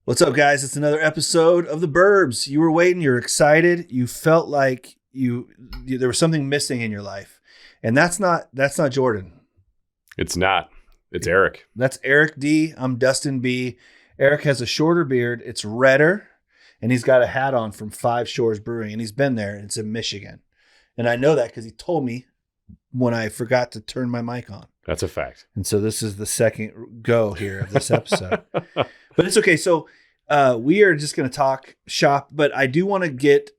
What's up, guys? It's another episode of the Burbs. You were waiting, you're excited, you felt like there was something missing in your life. And that's not Jordan. It's not. It's Eric. That's Eric D. I'm Dustin B. Eric has a shorter beard. It's redder, and he's got a hat on from Five Shores Brewing, and he's been there. And it's in Michigan. And I know that because he told me when I forgot to turn my mic on. That's a fact. And so this is the second go here of this episode. But it's okay. So we are just going to talk shop, but I do want to get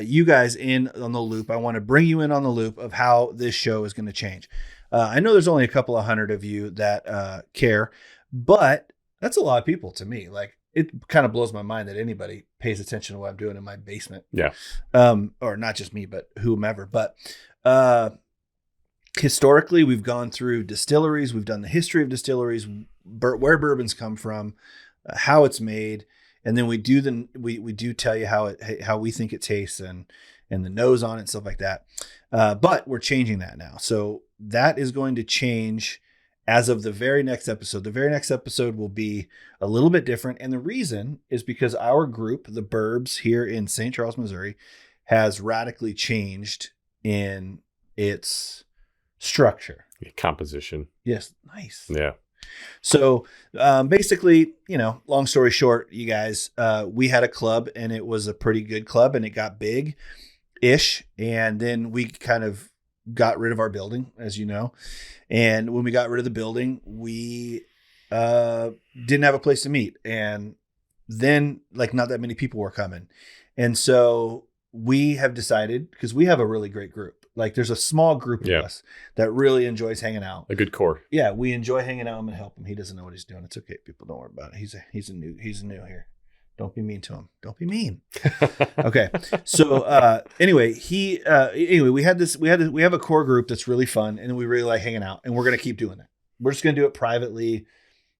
you guys in on the loop. I want to bring you in on the loop of how this show is going to change. I know there's only a couple of hundred of you that care, but that's a lot of people to me. Like, it kind of blows my mind that anybody pays attention to what I'm doing in my basement. Yeah. Or not just me, but whomever. But historically, we've gone through distilleries. We've done the history of distilleries, where bourbons come from, how it's made, and then we do tell you how we think it tastes and the nose on it and stuff like that. But we're changing that now, so that is going to change as of the very next episode. The very next episode will be a little bit different, and the reason is because our group, the Burbs here in St. Charles, Missouri, has radically changed in its structure, composition. Yes, nice. Yeah. So basically, long story short, you guys, we had a club, and it was a pretty good club, and it got big-ish, and then we kind of got rid of our building, as you know. And when we got rid of the building, we didn't have a place to meet, and then not that many people were coming, and so we have decided, because we have a really great group. Like, there's a small group of us that really enjoys hanging out. A good core. Yeah, we enjoy hanging out. I'm gonna help him. He doesn't know what he's doing. It's okay, people. Don't worry about it. He's new here. Don't be mean to him. Don't be mean. Okay. So anyway, we have a core group that's really fun, and we really like hanging out, and we're gonna keep doing that. We're just gonna do it privately,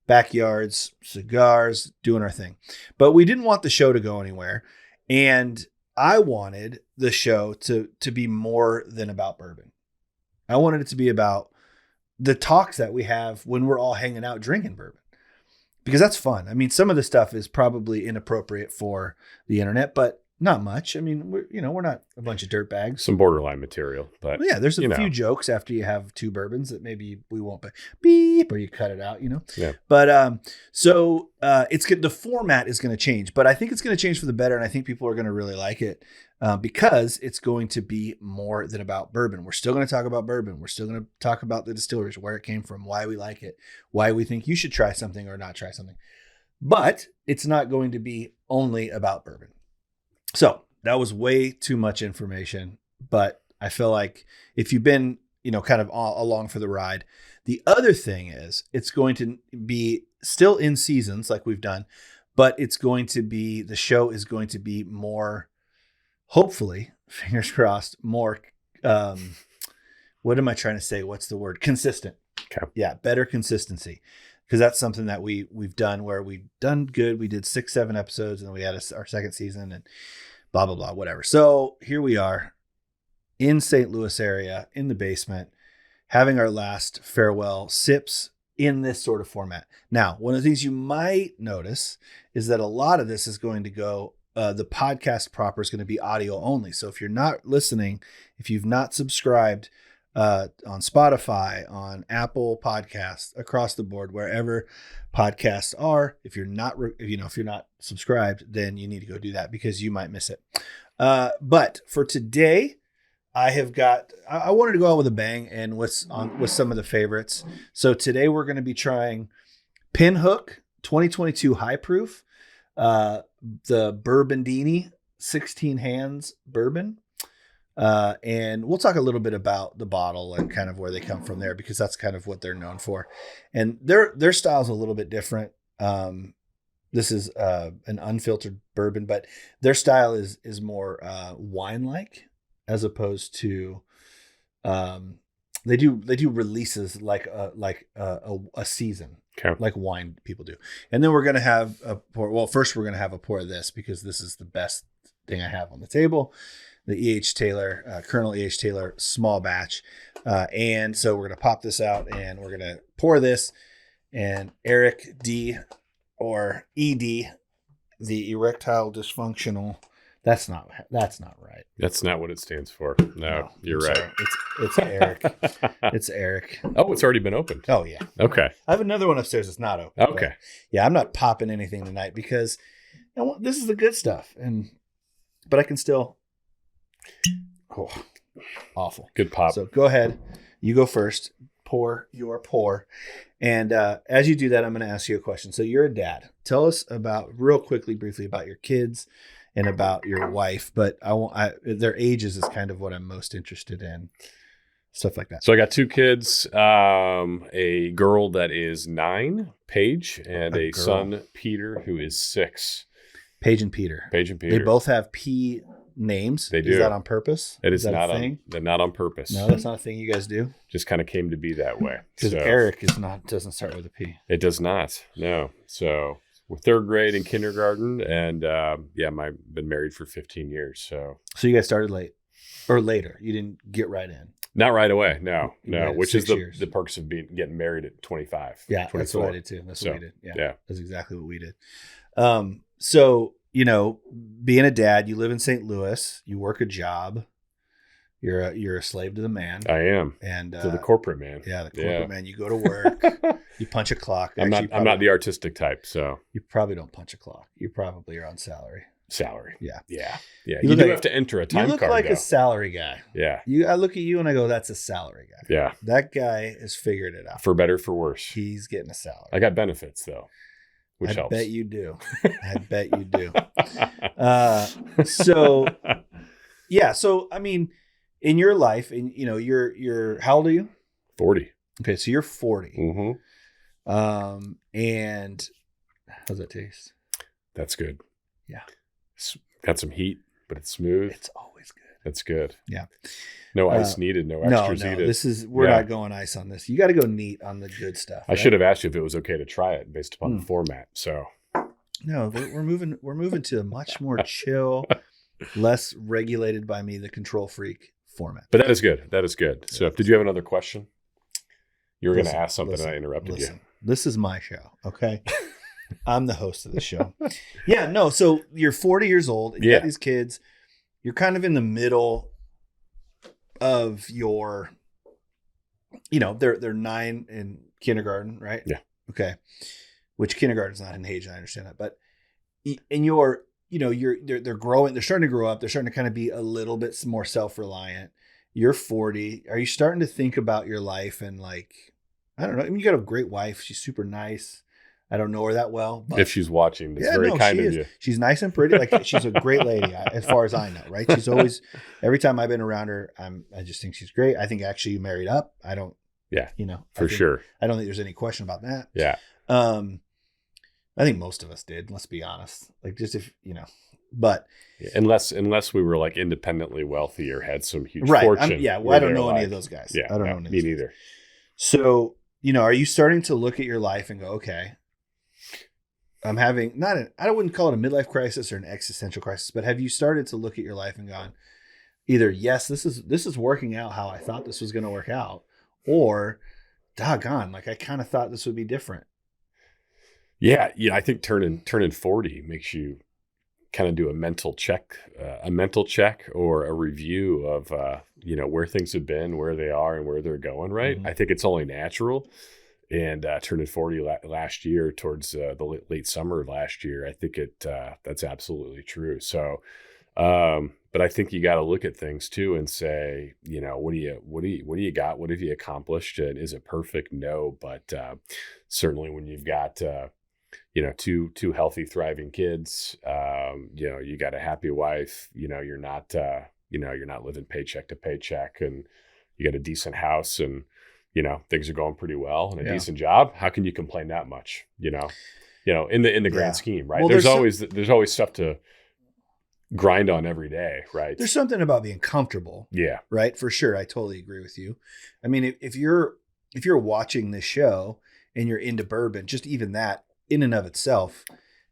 backyards, cigars, doing our thing. But we didn't want the show to go anywhere, and I wanted the show to be more than about bourbon. I wanted it to be about the talks that we have when we're all hanging out drinking bourbon, because that's fun. I mean, some of the stuff is probably inappropriate for the internet, but not much. I mean, we're not a bunch of dirtbags. Some borderline material, but well, yeah, there's a few jokes after you have two bourbons that maybe we won't beep, or you cut it out, Yeah. But so it's good. The format is going to change, but I think it's going to change for the better, and I think people are going to really like it because it's going to be more than about bourbon. We're still going to talk about bourbon. We're still going to talk about the distilleries, where it came from, why we like it, why we think you should try something or not try something. But it's not going to be only about bourbon. So that was way too much information, but I feel like if you've been, kind of along for the ride. The other thing is, it's going to be still in seasons like we've done, but the show is going to be more, hopefully, fingers crossed, more, what am I trying to say? What's the word? Consistent. Okay. Yeah. Better consistency. Because that's something that we've done, where we've done good. We did 6-7 episodes, and then we had our second season, and blah, blah, blah, whatever. So here we are in St. Louis area, in the basement, having our last farewell sips in this sort of format. Now, one of the things you might notice is that a lot of this is going to go, the podcast proper is going to be audio only. So if you're not listening, if you've not subscribed, on Spotify, on Apple Podcasts, across the board, wherever podcasts are, if you're not subscribed, then you need to go do that, because you might miss it. But for today, I wanted to go out with a bang and with some of the favorites. So today we're going to be trying Pinhook 2022 High Proof, the Bourbondini 16 Hands Bourbon. And we'll talk a little bit about the bottle and kind of where they come from there, because that's kind of what they're known for. And their style is a little bit different. This is an unfiltered bourbon, but their style is more wine-like, as opposed to they do releases like a season. Okay. Like wine people do. And then we're going to have a pour. Well, first we're going to have a pour of this, because this is the best thing I have on the table. The E.H. Taylor, Colonel E.H. Taylor small batch. And so we're going to pop this out, and we're going to pour this. And Eric D, or ED, the erectile dysfunctional. That's not right. That's not what it stands for. No, you're I'm right. sorry. It's Eric. It's Eric. Oh, it's already been opened. Oh yeah. Okay. I have another one upstairs that's not open. Okay. But yeah, I'm not popping anything tonight because this is the good stuff, but I can still. Oh, awful. Good pop. So go ahead. You go first. Pour your pour. And as you do that, I'm going to ask you a question. So you're a dad. Tell us briefly about your kids and about your wife. But their ages is kind of what I'm most interested in. Stuff like that. So I got 2 kids, a girl that is 9, Paige, and a son, Peter, who is 6. Paige and Peter. They both have P names. They do. Is that on purpose? It is not a thing. They're not on purpose. No, that's not a thing you guys do. Just kind of came to be that way. Because Eric doesn't start with a P. It does not. No. So we're 3rd grade in kindergarten, and I've been married for 15 years. So you guys started late or later. You didn't get right in. Not right away. No. Which is years. the perks of getting married at 25. Yeah, 24. that's what I did too. That's what we did. Yeah, that's exactly what we did. So, being a dad, you live in St. Louis, you work a job, you're a slave to the man. I am. And to the corporate man. Yeah, the corporate man. You go to work, you punch a clock. I'm not the artistic type, so. You probably don't punch a clock. You probably are on salary. Yeah. Yeah. You do have to enter a time card. You look like a salary guy. Yeah. I look at you and I go, that's a salary guy. Yeah. That guy has figured it out. For better, for worse. He's getting a salary. I got benefits though, which helps. I bet you do. So I mean, in your life, you're how old are you? 40. Okay, so you're 40. Mm-hmm. And how's that taste? That's good. Yeah. It's got some heat, but it's smooth. It's always good. That's good. Yeah. No ice needed. No extras needed. We're not going ice on this. You got to go neat on the good stuff. I should have asked you if it was okay to try it based upon the format. So. No, we're moving to a much more chill, less regulated by me, the control freak format. But that is good. So did you have another question? You were going to ask something and I interrupted you. This is my show. Okay. I'm the host of the show. Yeah, no. So you're 40 years old. And you got these kids. You're kind of in the middle of your, they're 9 in kindergarten, right? Yeah. Okay. Which kindergarten's not an age, I understand that, but in your, they're growing. They're starting to grow up. They're starting to kind of be a little bit more self-reliant. You're 40. Are you starting to think about your life and like, I don't know. I mean, you got a great wife. She's super nice. I don't know her that well. But if she's watching, it's very kind of you. She's nice and pretty. Like she's a great lady, as far as I know, right? She's always, every time I've been around her, I just think she's great. I think actually you married up. I don't, for sure. I don't think there's any question about that. Yeah. I think most of us did, let's be honest. Like just but unless we were like independently wealthy or had some huge fortune. I don't know any of those guys. Yeah. I don't know any of me those neither. Guys. So, are you starting to look at your life and go, okay, I'm having I wouldn't call it a midlife crisis or an existential crisis, but have you started to look at your life and gone, either yes, this is working out how I thought this was going to work out, or doggone, like I kind of thought this would be different. Yeah, I think turning 40 makes you kind of do a mental check or a review of where things have been, where they are, and where they're going. Right. Mm-hmm. I think it's only natural. And turning 40 last year, towards the late summer of last year, I think that's absolutely true. So, but I think you got to look at things too and say, what do you got? What have you accomplished? And is it perfect? No, but certainly when you've got two healthy, thriving kids, you got a happy wife. You're not living paycheck to paycheck, and you got a decent house and. Things are going pretty well and a decent job. How can you complain that much? In the grand scheme, right? Well, there's always stuff to grind on every day, right? There's something about being comfortable. Yeah. Right. For sure. I totally agree with you. I mean, if you're watching this show and you're into bourbon, just even that in and of itself,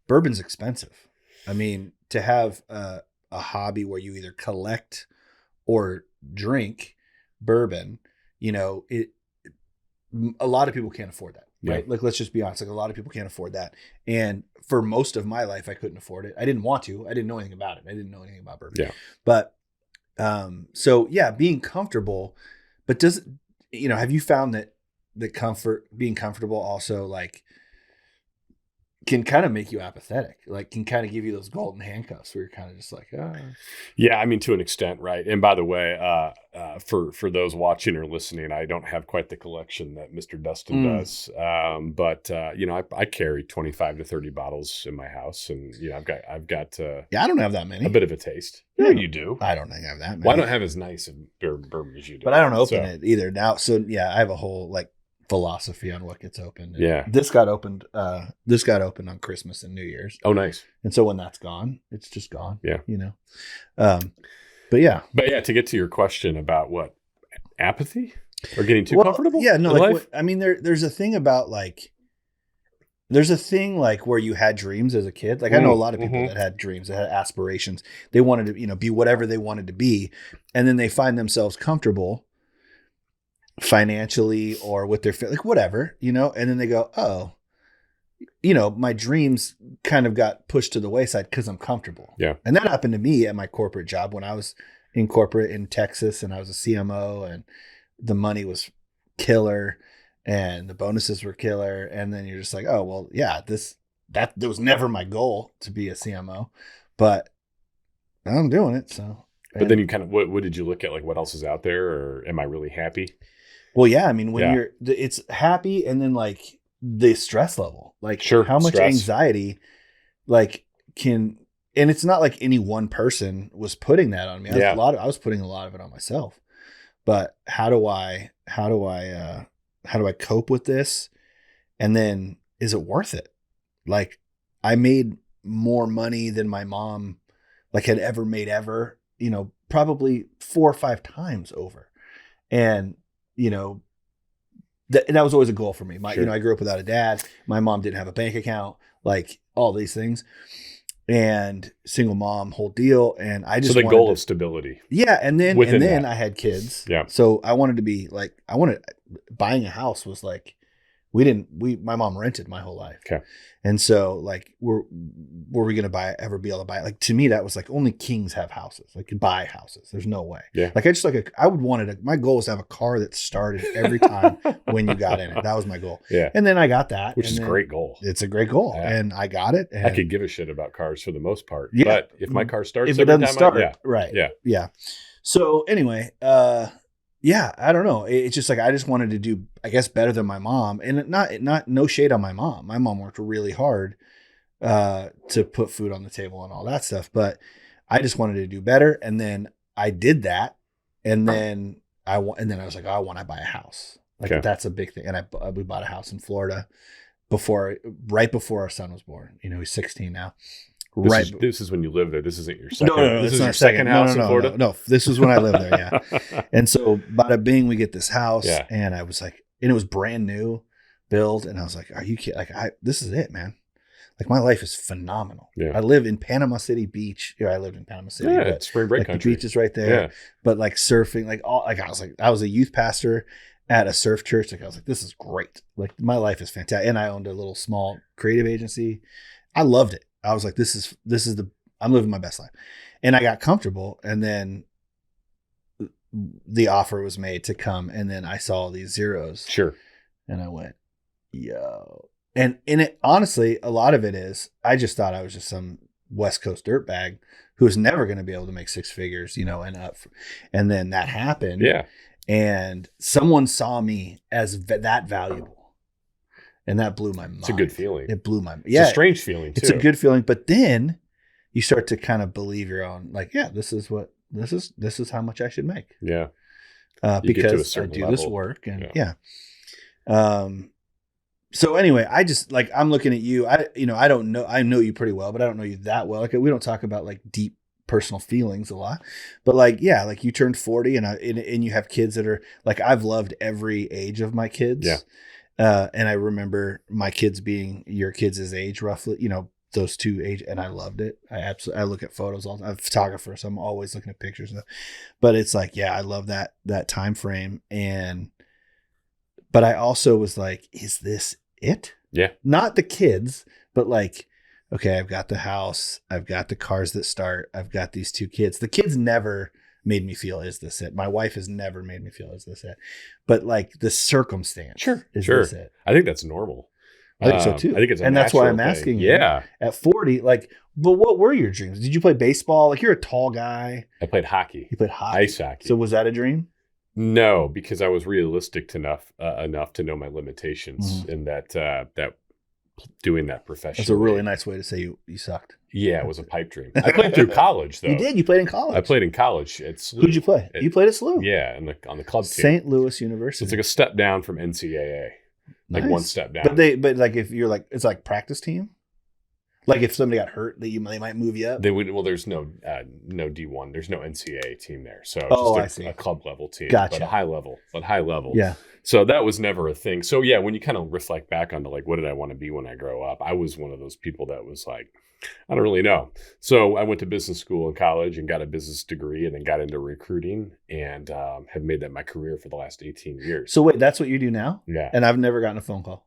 bourbon's expensive. I mean, to have a hobby where you either collect or drink bourbon, a lot of people can't afford that. right? Like, let's just be honest. Like, a lot of people can't afford that. And for most of my life, I couldn't afford it. I didn't want to. I didn't know anything about it. I didn't know anything about bourbon. Yeah. But so yeah, being comfortable. But have you found that being comfortable also like can kind of make you apathetic, like can kind of give you those golden handcuffs where you're kind of just like, oh. Yeah, I mean, to an extent, right? And by the way, for those watching or listening, I don't have quite the collection that Mr. Dustin does, but I carry 25 to 30 bottles in my house, and I've got I don't have that many. A bit of a taste. Yeah, you do. I don't think I have that many. Well, I don't have as nice a bourbon as you do, but I don't open it either now. So yeah, I have a whole like philosophy on what gets opened. Yeah. This got opened on Christmas and New Year's. Oh, nice. And so when that's gone, it's just gone. Yeah. But yeah. But yeah, to get to your question about what, apathy or getting too comfortable? Yeah, no, like I mean there's a thing about like where you had dreams as a kid. Like I know a lot of people that had dreams, that had aspirations. They wanted to, be whatever they wanted to be, and then they find themselves comfortable financially or with their like whatever, and then they go, oh, my dreams kind of got pushed to the wayside because I'm comfortable. Yeah. And that happened to me at my corporate job when I was in corporate in Texas, and I was a CMO, and the money was killer and the bonuses were killer. And then you're just like, oh, well, yeah, that was never my goal to be a CMO, but I'm doing it. So, but then you kind of, what did you look at? Like what else is out there, or am I really happy? Well, yeah, I mean, when it's happy, and then like the stress level, like how much anxiety, like and it's not like any one person was putting that on me. I was putting a lot of it on myself. But how do I cope with this? And then is it worth it? Like I made more money than my mom like had ever made ever, probably 4 or 5 times over. And that was always a goal for me. I grew up without a dad. My mom didn't have a bank account, like all these things, and single mom, whole deal. And I just goal of stability. Yeah. And then I had kids. Yeah. So I wanted to be like, buying a house was like, my mom rented my whole life. Okay. And so like, were we going to ever be able to buy it? Like, to me, that was like only kings have houses, like could buy houses. There's no way. Yeah. Like my goal was to have a car that started every time when you got in it. That was my goal. Yeah. And then I got that. Which is a great goal. It's a great goal. Yeah. And I got it. And I could give a shit about cars for the most part. Yeah. But if my car starts, if it doesn't start, right. Yeah. Yeah. So anyway, yeah, I don't know. It's just like I just wanted to do, I guess, better than my mom, and not no shade on my mom. My mom worked really hard to put food on the table and all that stuff, but I just wanted to do better. And then I did that, and then I was like, oh, I want to buy a house. Like that's a big thing. And we bought a house in Florida right before our son was born. He's 16 now. This is when you live there. This isn't your second. No, this is your second house in Florida. No, this is when I lived there. Yeah. And so, bada bing, we get this house, and I was like, and it was brand new build, and I was like, are you kidding? Like, this is it, man. Like my life is phenomenal. Yeah. I live in Panama City Beach. I lived in Panama City. Yeah, it's spring break country. The beach is right there. Yeah. But like surfing, I was a youth pastor at a surf church. Like I was like, this is great. Like my life is fantastic. And I owned a little small creative agency. I loved it. I was like, I'm living my best life. And I got comfortable, and then the offer was made to come, and then I saw these zeros. Sure. And I went, yo. And it honestly, a lot of it is, I just thought I was just some West Coast dirtbag who was never going to be able to make 6 figures, and up. And then that happened. Yeah. And someone saw me as that valuable. And that blew my mind. It's a good feeling. It blew my mind. Yeah. It's a strange feeling too. It's a good feeling. But then you start to kind of believe your own, like, yeah, this is how much I should make. Yeah. Because I do this work, and so anyway, I just like, I'm looking at you. I don't know. I know you pretty well, but I don't know you that well. Like we don't talk about like deep personal feelings a lot, but like, yeah, like you turned 40 and you have kids that are like, I've loved every age of my kids. Yeah. And I remember my kids being your kids' age, roughly, those two age, and I loved it. I look at photos all the time. I'm a photographer, so I'm always looking at pictures and stuff. But it's like, yeah, I love that time frame. But I also was like, is this it. Yeah. Not the kids, but like, okay, I've got the house, I've got the cars that start, I've got these 2 kids. The kids never made me feel, is this it? My wife has never made me feel, is this it? But like the circumstance, is this it? I think that's normal. I think so too. I think it's and that's why I'm asking you. Yeah. At 40, like, but what were your dreams? Did you play baseball? Like, you're a tall guy. I played hockey. You played hockey. Ice hockey. So was that a dream? No, because I was realistic enough to know my limitations in that doing that professionally. That's a really nice way to say you sucked. Yeah, it was a pipe dream. I played through college, though. You did? You played in college? I played in college at SLU. Who'd you play? You played at SLU? Yeah, on the club team. St. Louis University. So it's like a step down from NCAA. Like Nice. one step down. But like if you're like, it's like practice team? Like if somebody got hurt, they might move you up? They would. Well, there's no D1. There's no NCAA team there. So I just see. a club level team. Gotcha. But high level. Yeah. So that was never a thing. So yeah, when you kind of reflect back onto like, what did I want to be when I grow up? I was one of those people that was like, I don't really know. So I went to business school in college and got a business degree and then got into recruiting and have made that my career for the last 18 years. So wait, that's what you do now? Yeah. And I've never gotten a phone call.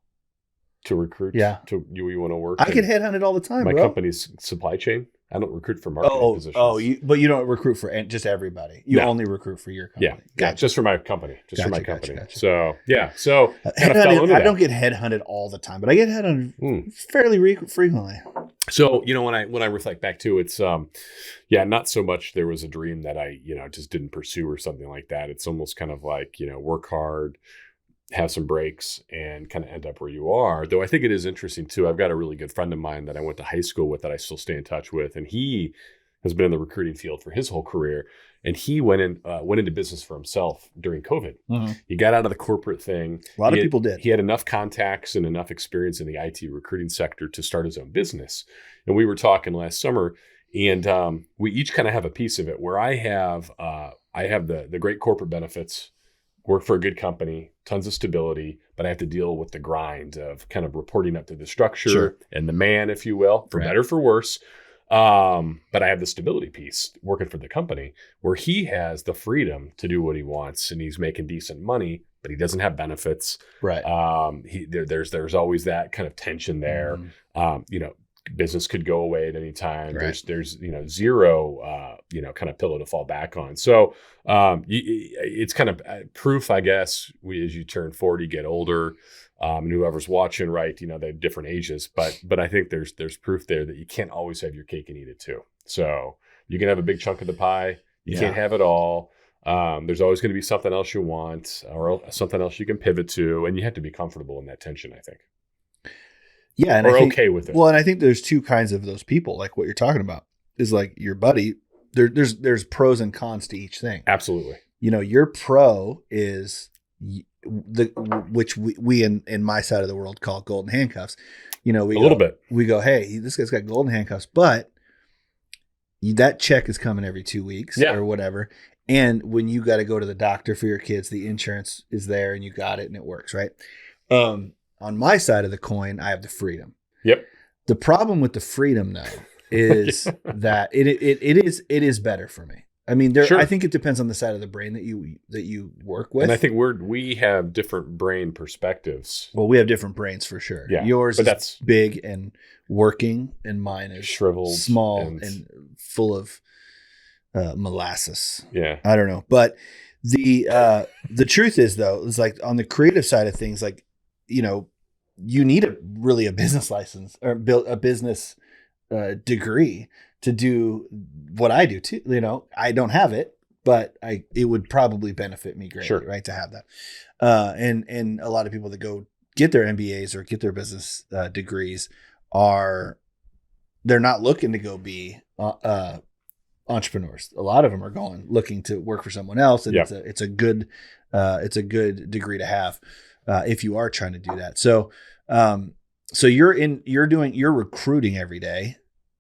To recruit? Yeah. To you want to work? I get headhunted all the time, my bro. company's supply chain. I don't recruit for marketing positions. But you don't recruit for just everybody. You only recruit for your company. Yeah, gotcha. just for my company. Gotcha. So yeah, so kind of fell into I that. don't get headhunted all the time, but I get headhunted fairly frequently. So when I reflect back to it's not so much there was a dream that I just didn't pursue or something like that. It's almost kind of like work hard, have some breaks, and kind of end up where you are. Though I think it is interesting too. I've got a really good friend of mine that I went to high school with that I still stay in touch with, and he has been in the recruiting field for his whole career. And he went into business for himself during COVID. Mm-hmm. He got out of the corporate thing. A lot of people did. He had enough contacts and enough experience in the IT recruiting sector to start his own business. And we were talking last summer, and we each kind of have a piece of it. Where I have the great corporate benefits, work for a good company, tons of stability, but I have to deal with the grind of kind of reporting up to the structure and the man, if you will, for better, for worse. But I have the stability piece working for the company where he has the freedom to do what he wants and he's making decent money, but he doesn't have benefits. Right. There's always that kind of tension there. Business could go away at any time. Right. There's zero, kind of pillow to fall back on. So, it's kind of proof, I guess, as you turn 40, get older, and whoever's watching, right, they have different ages, but I think there's proof there that you can't always have your cake and eat it too. So you can have a big chunk of the pie. You can't have it all. There's always going to be something else you want or something else you can pivot to. And you have to be comfortable in that tension, I think. Yeah. And or okay with it. Well, and I think there's two kinds of those people, like what you're talking about is like your buddy. There's pros and cons to each thing. Absolutely. Your pro is which we in my side of the world call golden handcuffs. We go, hey, this guy's got golden handcuffs, but that check is coming every 2 weeks or whatever. And when you got to go to the doctor for your kids, the insurance is there and you got it and it works, right? On my side of the coin, I have the freedom. Yep. The problem with the freedom, though, is that it is better for me. I mean, I think it depends on the side of the brain that you work with. And I think we have different brain perspectives. Well, we have different brains for sure. Yeah. Yours is big and working, and mine is shriveled, small and full of molasses. Yeah. I don't know, but the truth is, though, is like on the creative side of things, like you need a business license or build a business degree to do what I do too. I don't have it, but it would probably benefit me greatly, right, to have that. And a lot of people that go get their MBAs or get their business degrees they're not looking to go be entrepreneurs. A lot of them are looking to work for someone else, and it's a good degree to have if you are trying to do that. So you're recruiting every day.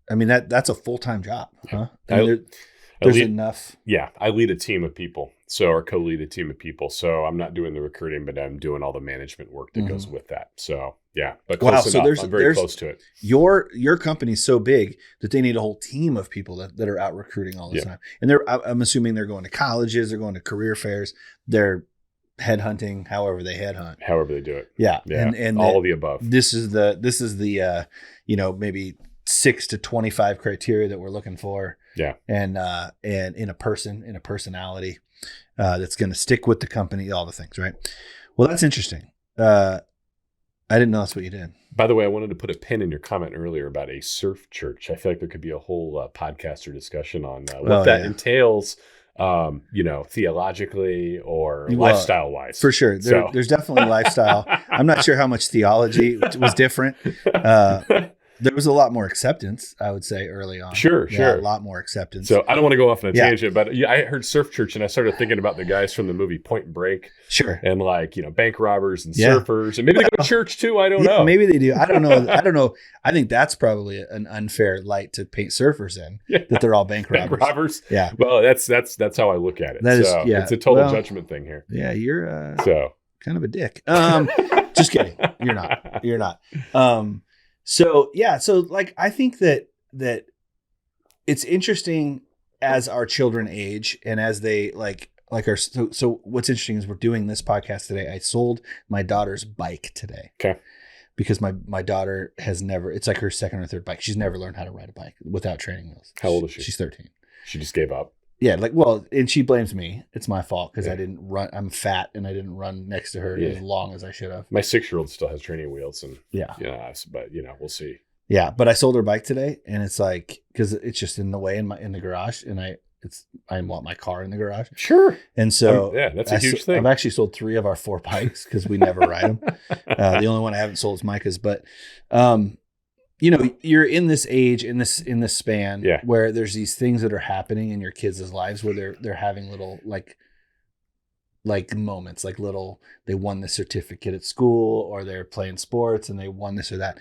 I mean, that's a full-time job, huh? There's enough. Yeah. I lead a team of people. Or co-lead a team of people. So I'm not doing the recruiting, but I'm doing all the management work that goes with that. So yeah, but close enough. I'm very close to it. Your company's so big that they need a whole team of people that are out recruiting all the time. And I'm assuming they're going to colleges, they're going to career fairs, they're headhunting, however they headhunt. However they do it. Yeah. Yeah. And all of the above. This is the maybe 6 to 25 criteria that we're looking for. Yeah. And in a personality that's going to stick with the company, all the things, right? Well, that's interesting. I didn't know that's what you did. By the way, I wanted to put a pin in your comment earlier about a surf church. I feel like there could be a whole podcast or discussion on what that entails, theologically or lifestyle wise. For sure. There's definitely lifestyle. I'm not sure how much theology was different. There was a lot more acceptance, I would say, early on. Sure. A lot more acceptance. So I don't want to go off on a tangent, but I heard surf church and I started thinking about the guys from the movie Point Break. Sure. And bank robbers and surfers, and maybe they go to church too. I don't know. Maybe they do. I don't know. I think that's probably an unfair light to paint surfers in, that they're all bank robbers. Bank robbers. Yeah. Well, that's how I look at it. It's a total judgment thing here. Yeah, you're kind of a dick. Just kidding. You're not. So I think that it's interesting as our children age and as they so what's interesting is we're doing this podcast today. I sold my daughter's bike today. Okay. Because my daughter has never, it's like her second or third bike. She's never learned how to ride a bike without training wheels. How old is she? She's 13. She just gave up. Yeah, and she blames me. It's my fault because I didn't run. I'm fat and I didn't run next to her as long as I should have. My 6-year-old still has training wheels, and but we'll see. Yeah, but I sold her bike today, and it's like because it's just in the way in the garage, and I want my car in the garage. Sure. And so that's a huge thing. I've actually sold 3 of our 4 bikes because we never ride them. The only one I haven't sold is Micah's, but you're in this age, in this span where there's these things that are happening in your kids' lives where they're having little like moments, like they won the certificate at school or they're playing sports and they won this or that.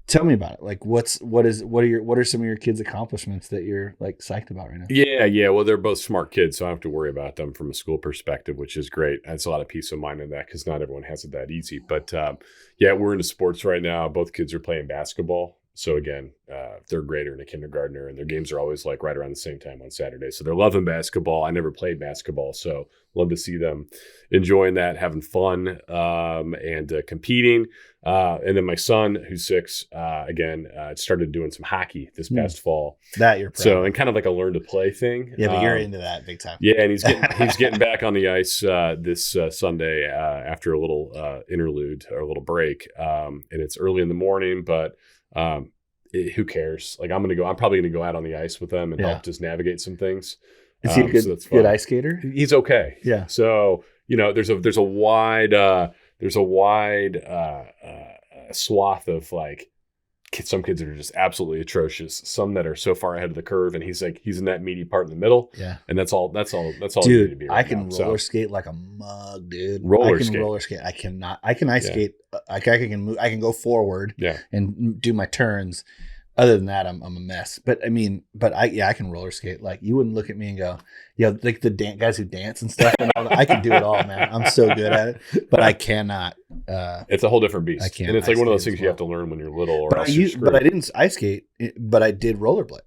Tell me about it. Like what are some of your kids' accomplishments that you're like psyched about right now? Yeah. Well, they're both smart kids, so I don't have to worry about them from a school perspective, which is great. That's a lot of peace of mind in that because not everyone has it that easy. But we're into sports right now. Both kids are playing basketball. So again, third grader and a kindergartner, and their games are always like right around the same time on Saturday. So they're loving basketball. I never played basketball, so love to see them enjoying that, having fun, and competing. And then my son, who's 6, started doing some hockey this past fall. That you're proud. So and kind of like a learn to play thing. Yeah, but you're into that big time. Yeah, and he's getting back on the ice this Sunday after a little interlude or a little break. And it's early in the morning, but who cares? Like I'm probably gonna go out on the ice with them and help just navigate some things. Is he a good ice skater? He's okay. Yeah. So there's a wide swath of like some kids that are just absolutely atrocious. Some that are so far ahead of the curve, and he's in that meaty part in the middle. Yeah. And that's all. Dude, you need to be right I can now. Roller skate like a mug, dude. Roller skate. I cannot. I can ice skate. I can move. I can go forward. Yeah. And do my turns. Other than that, I'm a mess. But I can roller skate. Like you wouldn't look at me and go, like the guys who dance and stuff. And all that. I can do it all, man. I'm so good at it. But I cannot. It's a whole different beast. I can't. And it's like one of those things you have to learn when you're little. Or but I didn't ice skate. But I did rollerblade.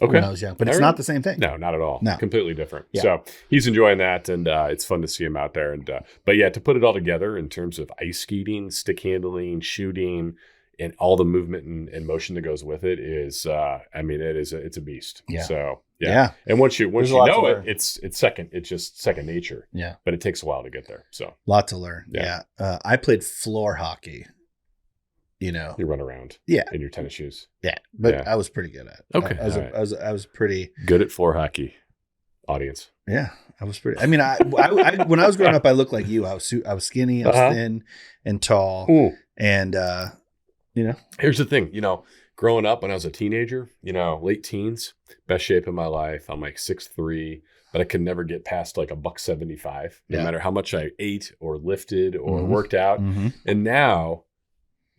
Okay. When I was young, but it's not the same thing. No, not at all. No. Completely different. Yeah. So he's enjoying that, and it's fun to see him out there. And to put it all together in terms of ice skating, stick handling, shooting, and all the movement and motion that goes with it is, it's a beast. Yeah. So yeah. And once you know it, it's just second nature. Yeah. But it takes a while to get there. So lot to learn. Yeah. I played floor hockey. You run around. Yeah. In your tennis shoes. Yeah. But I was pretty good at it. Okay. I was pretty good at floor hockey. Audience. Yeah. I was pretty. I mean, I when I was growing up, I looked like you. I was skinny. I was thin and tall. Ooh. And here's the thing. Growing up when I was a teenager, late teens, best shape of my life. I'm like 6'3", but I could never get past like $175, no matter how much I ate or lifted or worked out. Mm-hmm. And now,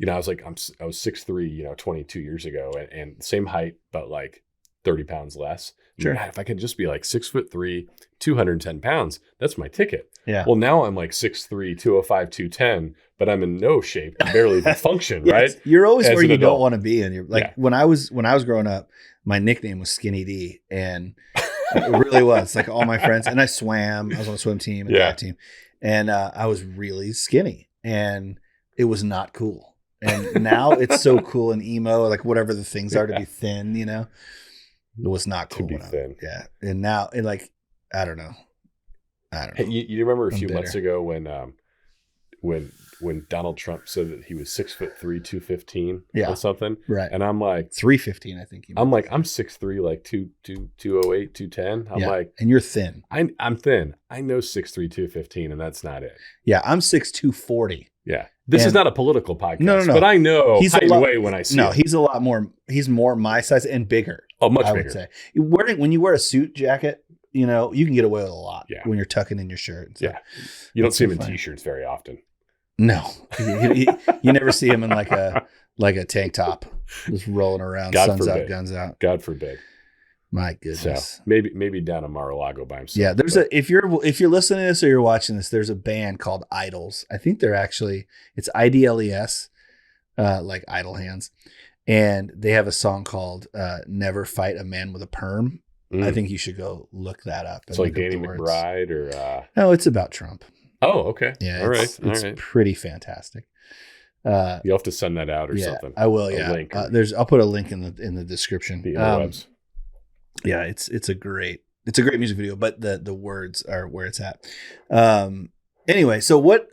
I was 6'3", 22 years ago, and same height, but like 30 pounds less. Sure. God, if I could just be like 6'3", 210 pounds, that's my ticket. Yeah. Well, now I'm like 6'3", 205, 210, but I'm in no shape to barely even function, right? You're always where you don't want to be. And you're like, when I was growing up, my nickname was Skinny D. And It really was. Like all my friends, and I swam. I was on a swim team and dive team, and I was really skinny, and it was not cool. And now it's so cool and emo, like whatever the things are to be thin, you know. It was not cool. To be thin. Yeah, and now, and like, I don't know. Hey, you remember a few months ago when Donald Trump said that he was 6'3", 215 or something, right? And I'm like 315, I think. I'm like, I'm 6'3", like 208, 210. I'm like, and you're thin. I'm thin. I know 6'3", 215, and that's not it. Yeah, I'm 6'2", 40. Yeah, this is not a political podcast. No. But I know he's height and weight when I see. No, him. He's a lot more. He's more my size and bigger. Oh, much bigger. I would say. When you wear a suit jacket, you know, you can get away with a lot. Yeah. When you're tucking in your shirt. Yeah. You don't see him in t-shirts very often. No, you never see him in like a tank top, just rolling around, sun's out, guns out. God forbid. My goodness. So maybe down in Mar-a-Lago by himself. Yeah, if you're listening to this or you're watching this, there's a band called Idols. I think it's IDLES, like Idle Hands, and they have a song called "Never Fight a Man with a Perm." I think you should go look that up. It's like Danny McBride or no, it's about Trump. Oh, okay. Yeah, all right. It's pretty fantastic. You'll have to send that out or something. I will. Yeah, link I'll put a link in the description. The interwebs. Yeah, it's a great music video, but the words are where it's at. Anyway, so what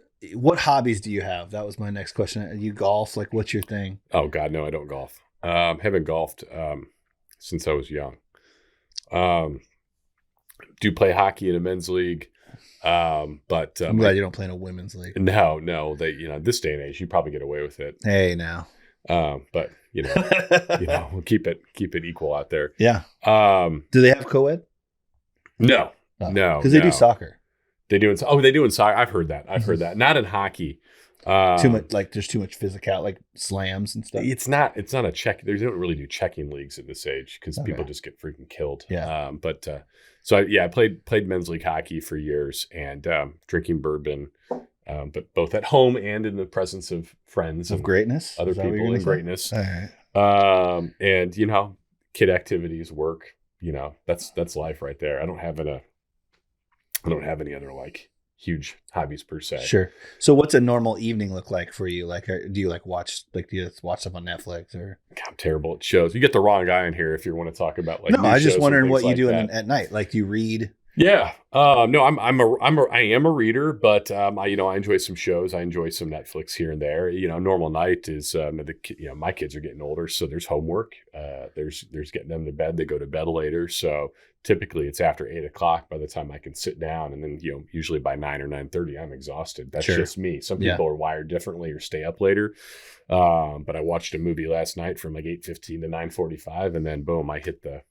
hobbies do you have? That was my next question. You golf? Like, what's your thing? Oh God, no, I don't golf. Haven't golfed since I was young. Do play hockey in a men's league. But I'm glad you don't play in a women's league. No, they, this day and age, you probably get away with it. Hey, now. But we'll keep it equal out there. Yeah. Do they have co-ed? No, because they do soccer. They do in soccer. I've heard that. Not in hockey. Too much, like there's too much physical, like slams and stuff. It's not a check. They don't really do checking leagues at this age because people just get freaking killed. Yeah. I played men's league hockey for years and drinking bourbon, but both at home and in the presence of friends of greatness, other people in greatness. All right. And kid activities, work. That's life right there. I don't have any other like huge hobbies per se. Sure. So what's a normal evening look like for you? Like, do you watch stuff on Netflix or? God, I'm terrible at shows. You get the wrong guy in here if you want to talk about like. No, I was just wondering what you do at night. Like, do you read? Yeah. No, I am a reader, but I enjoy some shows. I enjoy some Netflix here and there. Normal night is my kids are getting older, so there's homework. There's getting them to bed. They go to bed later, so typically it's after 8:00 by the time I can sit down, and then usually by 9 or 9:30 I'm exhausted. That's just me. Some people are wired differently or stay up later. But I watched a movie last night from like 8:15 to 9:45, and then boom, I hit the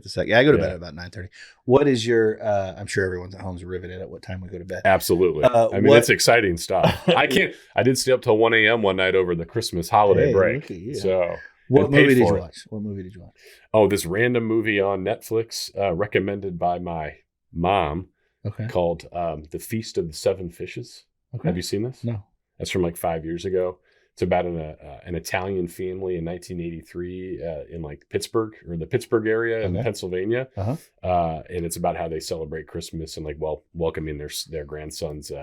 second. Yeah, I go to bed at about 9:30. What is your? I'm sure everyone's at home's riveted at what time we go to bed. Absolutely. It's exciting stuff. I did stay up till 1 a.m. one night over the Christmas holiday break. So. What movie did you watch? Oh, this random movie on Netflix recommended by my mom called The Feast of the Seven Fishes. Okay. Have you seen this? No. That's from like 5 years ago. It's about an Italian family in 1983 in like Pittsburgh or the Pittsburgh area in Pennsylvania. And it's about how they celebrate Christmas and like welcoming their grandson's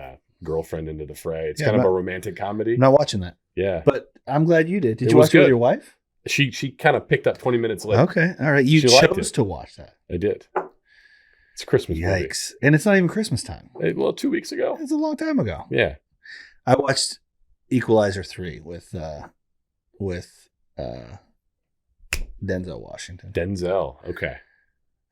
girlfriend into the fray. It's kind of a romantic comedy. I'm not watching that. Yeah. But I'm glad you did. Did you watch it with your wife? She kind of picked up 20 minutes later. Okay. All right. You chose to watch that. I did. It's a Christmas movie. Yikes. And it's not even Christmas time. Well, 2 weeks ago. It's a long time ago. Yeah. I watched Equalizer 3 with Denzel Washington. Denzel. Okay.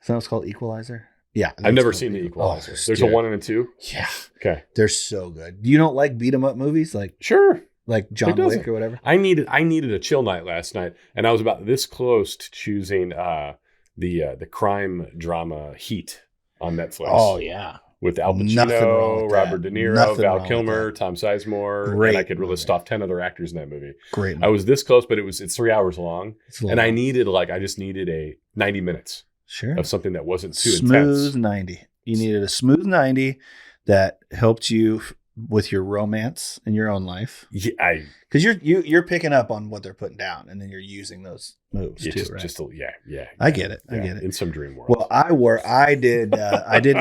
Is that what's called Equalizer? Yeah. I've never seen The Equalizer. There's a 1 and a 2? Yeah. Okay. They're so good. You don't like beat 'em up movies? Like sure. Like John Wick or whatever? I needed a chill night last night, and I was about this close to choosing the crime drama Heat on Netflix. Oh yeah. With Al Pacino, Robert De Niro, Val Kilmer, Tom Sizemore, and I could list off 10 other actors in that movie. Great movie. I was this close, but it's 3 hours long, and I just needed a 90 minutes of something that wasn't too intense. Smooth 90. You needed a smooth 90 that helped you with your romance in your own life? Yeah, because you're picking up on what they're putting down, and then you're using those moves too, right? Yeah. I get it. I get it. In some dream world. Well, I did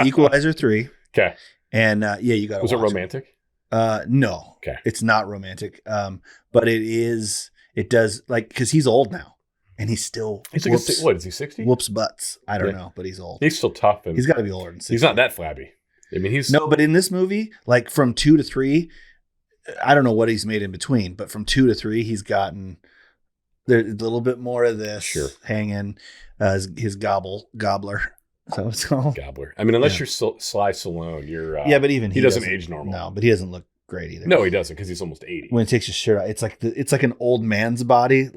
Equalizer 3. Okay. And you got to. Was it romantic? No. Okay. It's not romantic. But it is. It does because he's old now, and he's still. He's like what is he 60? Whoops butts. I don't know, but he's old. He's still tough, and he's got to be older than 60. He's not that flabby. I mean, he's no, but in this movie, like from 2 to 3, I don't know what he's made in between, but from 2 to 3, he's gotten there's a little bit more of this hanging. His gobbler. So it's called gobbler. I mean, unless you're Sly Stallone, you're but even he doesn't age normal. No, but he doesn't look great either. No, he doesn't because he's almost 80. When he takes his shirt out, it's like an old man's body,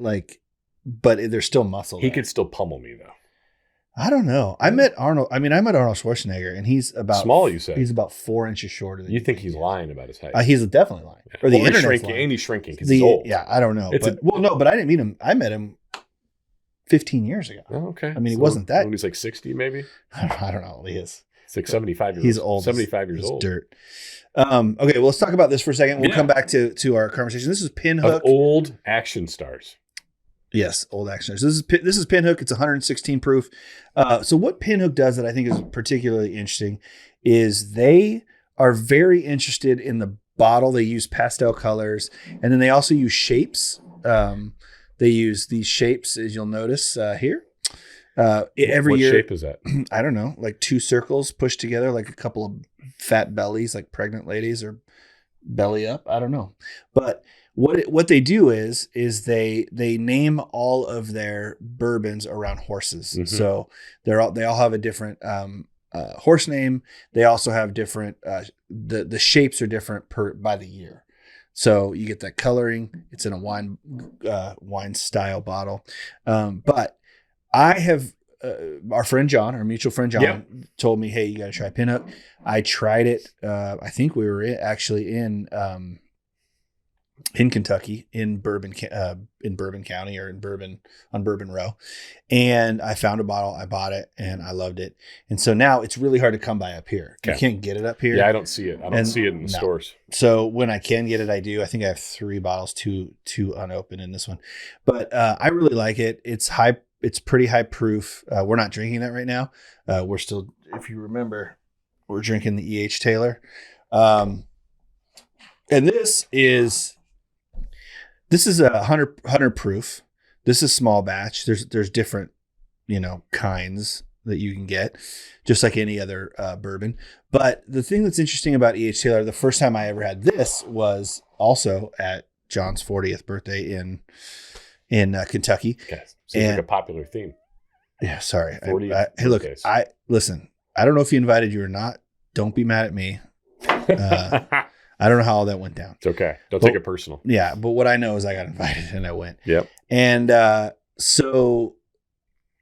but there's still muscle. He could still pummel me though. I don't know. I met Arnold Schwarzenegger, and he's about small. You said he's about 4 inches shorter than you think he's lying about his height. He's definitely lying. Yeah. Or the internet's lying. And he's shrinking because he's old. Yeah, I don't know. But I didn't meet him. I met him 15 years ago. Oh, okay. I mean, he wasn't that. When he's like 60, maybe. I don't know. He is. It's like 75 years old. He's old. 75 years old. Dirt. Okay, well, let's talk about this for a second. We'll come back to our conversation. This is Pinhook. Of old action stars. Yes, old action stars. This is Pinhook. It's 116 proof. So what Pinhook does that I think is particularly interesting is they are very interested in the bottle. They use pastel colors, and then they also use shapes. They use these shapes, as you'll notice here. Every year. What shape is that? I don't know, like 2 circles pushed together, like a couple of fat bellies, like pregnant ladies or belly up. I don't know. But what they do is they name all of their bourbons around horses. Mm-hmm. So they all have a different horse name. They also have different the shapes are different by the year. So you get that coloring. It's in a wine style bottle. But I have our friend John, our mutual friend John, told me, "Hey, you got to try Pinhook." I tried it. I think we were actually in Kentucky, in Bourbon County, or on Bourbon Row, and I found a bottle. I bought it, and I loved it. And so now it's really hard to come by up here. Okay. You can't get it up here. Yeah, I don't see it. I don't see it in the stores. So when I can get it, I do. I think I have 3 bottles, two unopened in this one, but I really like it. It's high. It's pretty high proof. We're not drinking that right now. We're still, if you remember, we're drinking the E.H. Taylor. And this is 100 proof. This is small batch. There's different, kinds that you can get, just like any other bourbon. But the thing that's interesting about E.H. Taylor, the first time I ever had this was also at John's 40th birthday in Kentucky. Okay. Seems like a popular theme. Yeah, sorry. Hey, look, listen. I don't know if he invited you or not. Don't be mad at me. I don't know how all that went down. It's okay. Don't take it personal. Yeah, but what I know is I got invited and I went. Yep. And so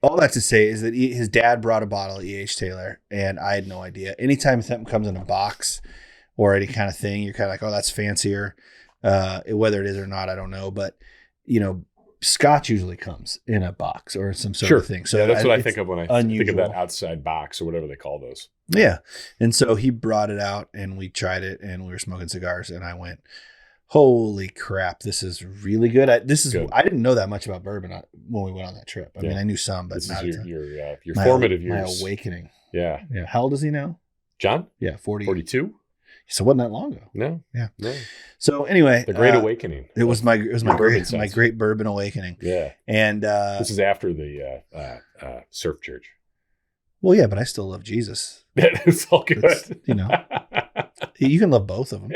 all that to say is that his dad brought a bottle of E.H. Taylor, and I had no idea. Anytime something comes in a box or any kind of thing, you're kind of like, oh, that's fancier. Whether it is or not, I don't know. But, Scotch usually comes in a box or some sort of thing. So yeah, that's what I think of when I think of that outside box or whatever they call those. Yeah. And so he brought it out and we tried it and we were smoking cigars and I went, holy crap, this is really good. I didn't know that much about bourbon when we went on that trip. I mean, I knew some, but this not is your formative years. My awakening. Yeah. Yeah. How old is he now? John? Yeah. 42. So it wasn't that long ago. No. Yeah. No. So anyway, the Great Awakening. It was my great bourbon awakening. Yeah. And this is after the surf church. Well, yeah, but I still love Jesus. It's all good. You can love both of them.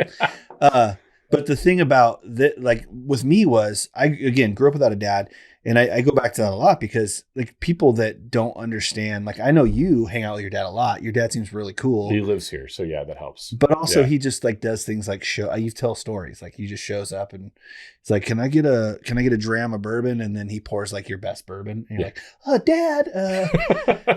But the thing about that, like with me, was I again grew up without a dad. And I go back to that a lot because like people that don't understand, like I know you hang out with your dad a lot. Your dad seems really cool. He lives here. So yeah, that helps. But also he just like does things like you tell stories. Like he just shows up and it's like, can I get a dram of bourbon? And then he pours like your best bourbon. And you're like, oh, Dad,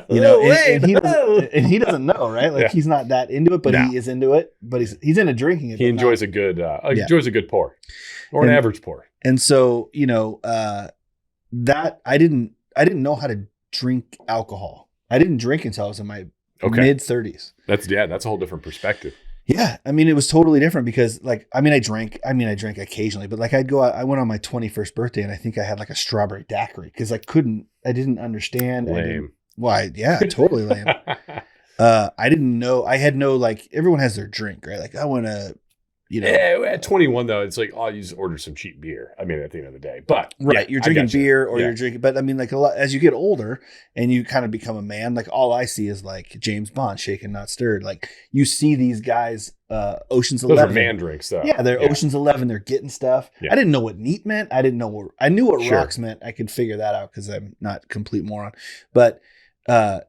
and he doesn't know, right? Like he's not that into it, but he is into it, but he's into drinking it. He enjoys a good pour or an average pour. And so, that I didn't know how to drink alcohol. I didn't drink until I was in my mid 30s. That's a whole different perspective. Yeah, I mean, it was totally different because, like, I drank occasionally, but like, I went on my 21st birthday, and I think I had like a strawberry daiquiri because I didn't understand. Lame. Yeah, totally lame. I didn't know. I had no, like, everyone has their drink, right? Like, I want to, Yeah, at 21 though, it's like, oh, you just order some cheap beer. I mean, at the end of the day, but right, you're drinking beer or you're drinking, but I mean, like, a lot as you get older and you kind of become a man, like, all I see is like James Bond, shaken not stirred. Like, you see these guys, Ocean's 11. Those are man drinks, though. Yeah, they're Ocean's 11. They're getting stuff. Yeah. I didn't know what neat meant. I didn't know I knew what Sure. rocks meant. I could figure that out because I'm not a complete moron. But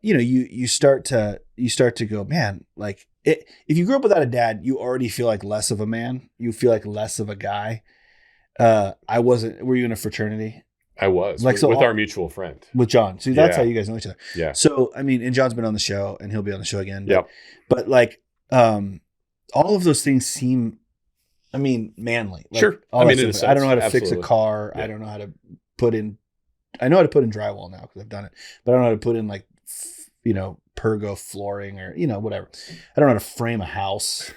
you start to go, man, like, if you grew up without a dad, you already feel like less of a man. You feel like less of a guy. I wasn't. Were you in a fraternity? I was, like, with our mutual friend. With John. See, that's how you guys know each other. Yeah. So, I mean, and John's been on the show, and he'll be on the show again. Yep. But like, all of those things seem, I mean, manly. Like, sure. I mean, in a sense, I don't know how to fix a car. Yeah. I don't know how to put in. I know how to put in drywall now because I've done it, but I don't know how to put in, like, pergo flooring or, whatever. I don't know how to frame a house.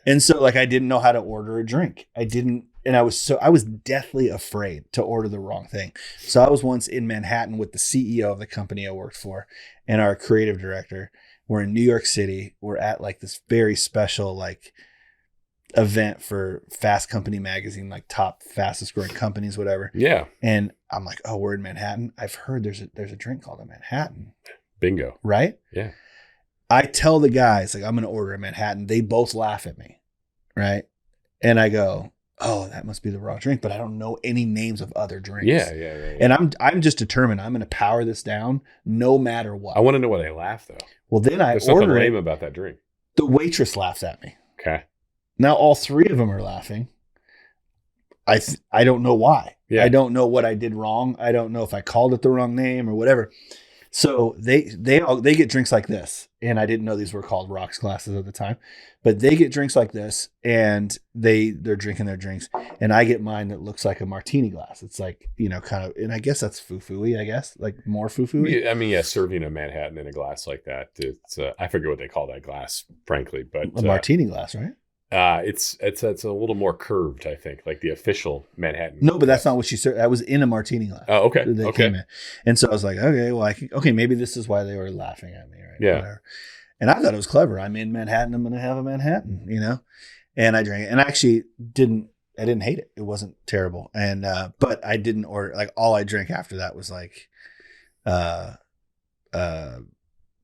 And so, like, I didn't know how to order a drink. I didn't. And I was deathly afraid to order the wrong thing. So I was once in Manhattan with the CEO of the company I worked for and our creative director. We're in New York City. We're at, like, this very special, like, event for Fast Company magazine, like, top fastest growing companies, whatever. Yeah. And I'm like, oh, we're in Manhattan. I've heard there's a drink called a Manhattan. Bingo. Right? Yeah. I tell the guys, like, I'm going to order a Manhattan. They both laugh at me. Right? And I go, oh, that must be the wrong drink, but I don't know any names of other drinks. Yeah. And I'm just determined I'm going to power this down no matter what. I want to know why they laugh, though. Well, then There's something lame about that drink. The waitress laughs at me. Okay. Now all three of them are laughing. I don't know why. Yeah. I don't know what I did wrong. I don't know if I called it the wrong name or whatever. So they get drinks like this, and I didn't know these were called rocks glasses at the time, but they get drinks like this, and they're drinking their drinks, and I get mine that looks like a martini glass. It's like, kind of, and I guess that's foo-foo-y, I guess, like more foo-foo-y. Yeah, I mean, serving a Manhattan in a glass like that, it's I forget what they call that glass, frankly, but a martini glass, right? It's a little more curved, I think, like the official Manhattan. No, but that's not what she served. I was in a martini glass. Oh, okay. They came in. And so I was like, okay, well, maybe this is why they were laughing at me, right? Yeah. Whatever. And I thought it was clever. I'm in Manhattan. I'm going to have a Manhattan, And I drank it. And I actually didn't hate it. It wasn't terrible. And, but I didn't order, like, all I drank after that was like,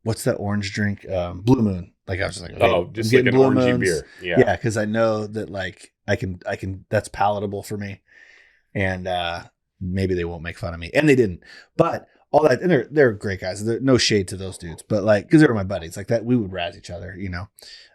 what's that orange drink? Blue Moon. Like, I was just like, okay, just like an orangey beer. Yeah. Yeah. Cause I know that, like, I can, that's palatable for me. And, maybe they won't make fun of me. And they didn't, but all that, and they're great guys. There's no shade to those dudes, but, like, cause they were my buddies like that. We would razz each other,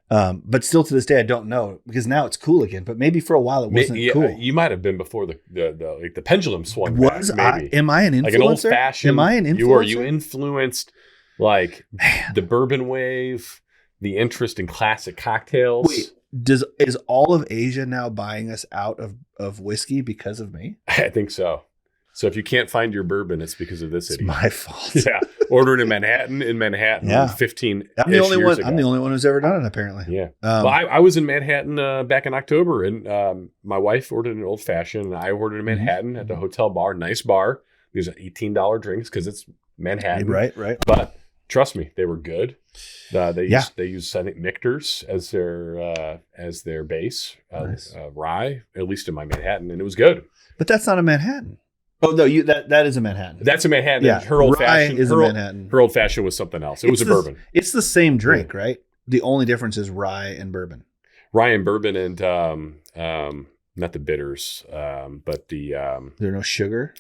but still to this day, I don't know, because now it's cool again, but maybe for a while it wasn't cool. You might've been before the pendulum swung back, maybe. Am I an influencer? Like an old fashioned. Am I an influencer? You influenced, like, the bourbon wave, the interest in classic cocktails. Wait, is all of Asia now buying us out of whiskey because of me? I think so. So if you can't find your bourbon, it's because of this idiot. It's my fault. Yeah. Ordering in Manhattan yeah. 15 I'm the only one. ago. I'm the only one who's ever done it, apparently. Yeah. Well, I was in Manhattan back in October, and my wife ordered an old fashioned, and I ordered a Manhattan at the hotel bar. Nice bar. These are $18 drinks because it's Manhattan. Right. But trust me, they were good. They use I think Michter's as their base, nice. Rye, at least in my Manhattan, and it was good. But that's not a Manhattan. Oh no, that is a Manhattan. That's a Manhattan. Yeah, her old fashioned is a Manhattan. Her old fashioned was something else. It was a bourbon. It's the same drink, right? The only difference is rye and bourbon. Rye and bourbon, and not the bitters, but the there's no sugar.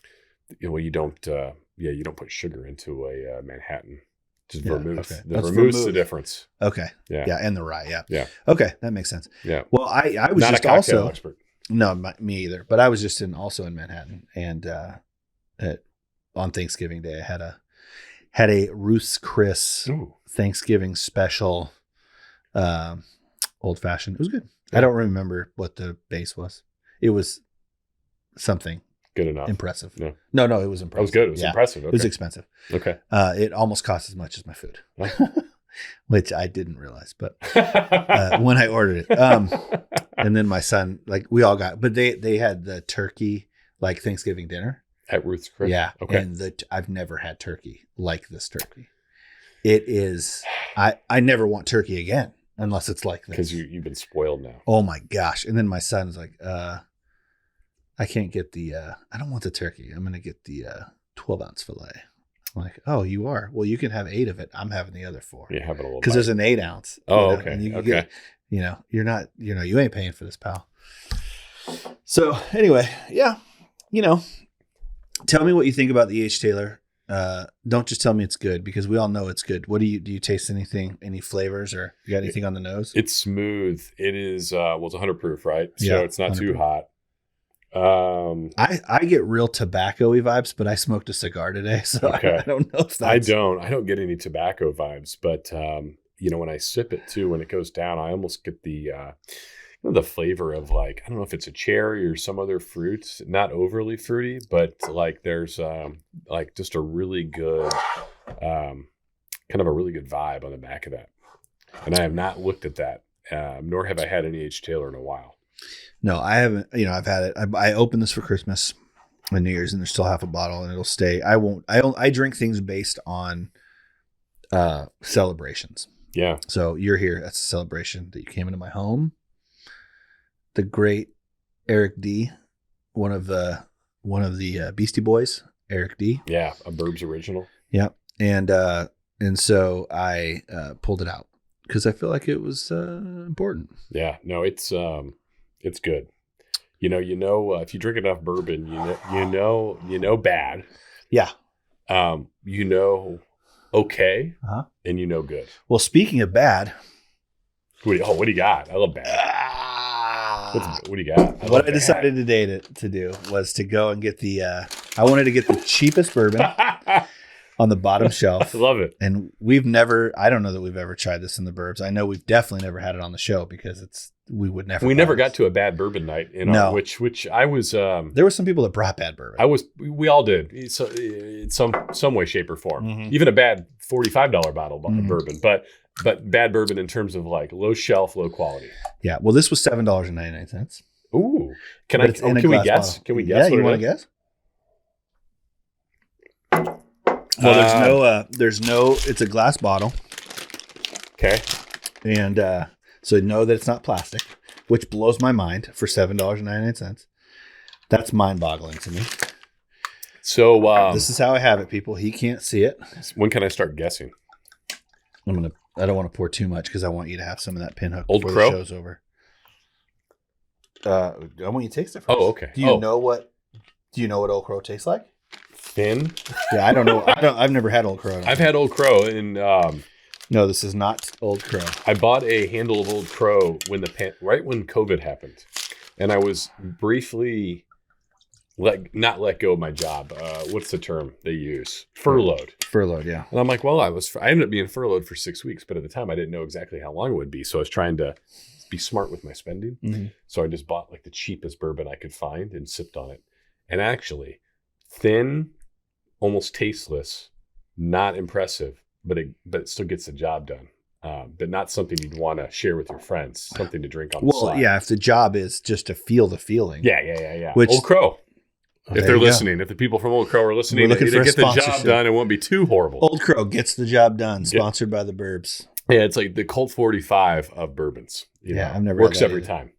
Well, you don't put sugar into a Manhattan. Just vermouth. Okay. The vermouth's the difference. Okay. Yeah, and the rye. Yeah. Yeah. Okay, that makes sense. Yeah. Well, I was not just a cocktail also expert. No, me either. But I was just also in Manhattan, and on Thanksgiving Day, I had a Ruth's Chris Thanksgiving special old fashioned. It was good. Yeah. I don't remember what the base was. It was something good enough. Impressive. Yeah. No, it was impressive. It was good. It was impressive. Okay. It was expensive. Okay. It almost cost as much as my food. which I didn't realize, but when I ordered it. And then my son, like we all got, but they had the turkey, like Thanksgiving dinner. At Ruth's Chris? Yeah. Okay. And I've never had turkey like this turkey. It is, I never want turkey again unless it's like this. Because you've been spoiled now. Oh my gosh. And then my son's like, I can't get I don't want the turkey. I'm going to get the 12-ounce filet. I'm like, oh, you are? Well, you can have 8 of it. I'm having the other 4. Yeah, have it a little. Because there's an 8-ounce. Oh, okay. And you can Okay. get, you're not, you ain't paying for this, pal. So anyway, yeah, tell me what you think about the H. Taylor. Don't just tell me it's good, because we all know it's good. What do you taste anything, any flavors, or you got anything on the nose? It's smooth. It is, it's 100 proof, right? So Yeah, it's not 100 too proof. hot. I get real tobacco-y vibes, but I smoked a cigar today, so Okay. I don't know if that's... I don't get any tobacco vibes, but when I sip it too, when it goes down, I almost get the the flavor of, like, I don't know if it's a cherry or some other fruit, not overly fruity, but like there's like just a really good kind of a really good vibe on the back of that. And I have not looked at that, nor have I had any H. Taylor in a while. No, I haven't. I've had it. I opened this for Christmas and New Year's, and there's still half a bottle, and it'll stay. I drink things based on celebrations. Yeah. So you're here. That's a celebration that you came into my home. The great Eric D, one of the Beastie Boys, Eric D. Yeah, a Burbs original. Yeah, and so I pulled it out because I feel like it was important. Yeah, no, it's good. If you drink enough bourbon, you know bad. Yeah. Okay, Uh-huh. and good. Well, speaking of bad, What do you got? I love bad. What do you got? What I decided today to do was to go and get I wanted to get the cheapest bourbon on the bottom shelf. I love it. And I don't know that we've ever tried this in the Burbs. I know we've definitely never had it on the show because we would never. We never got to a bad bourbon night, which I was. There were some people that brought bad bourbon. We all did. In some way, shape, or form. Mm-hmm. Even a bad $45 bottle of Mm-hmm. bourbon, but bad bourbon in terms of like low shelf, low quality. Yeah. Well, this was $7.99. Ooh. Can But it's in a we glass guess? bottle. Can we guess? Yeah, you want to guess? Well, it's a glass bottle. Okay. And so know that it's not plastic, which blows my mind for $7.99. That's mind-boggling to me. So This is how I have it, people. He can't see it. when can I start guessing? I don't want to pour too much because I want you to have some of that Pinhook Old before Crow? the show's over. I want you to taste it first. Oh, okay. Do you know what Old Crow tastes like? Thin. Yeah, I don't know. I've never had Old Crow. I've had Old Crow, and No, this is not Old Crow. I bought a handle of Old Crow right when COVID happened, and I was briefly not let go of my job. What's the term they use? Furloughed. Furloughed, yeah. And I'm like, well, I ended up being furloughed for 6 weeks, but at the time I didn't know exactly how long it would be, so I was trying to be smart with my spending. Mm-hmm. So I just bought like the cheapest bourbon I could find and sipped on it, and actually, thin, almost tasteless, not impressive. But it still gets the job done. But not something you'd want to share with your friends. Something to drink on the side. Yeah, if the job is just to feel the feeling. Yeah. Which, Old Crow. Oh, If they're listening, if the people from Old Crow are listening, We're looking to for a get the job sponsorship. done, it won't be too horrible. Old Crow gets the job done. Sponsored by the Burbs. Yeah, it's like the Colt 45 of bourbons. I've never works had that every either. time.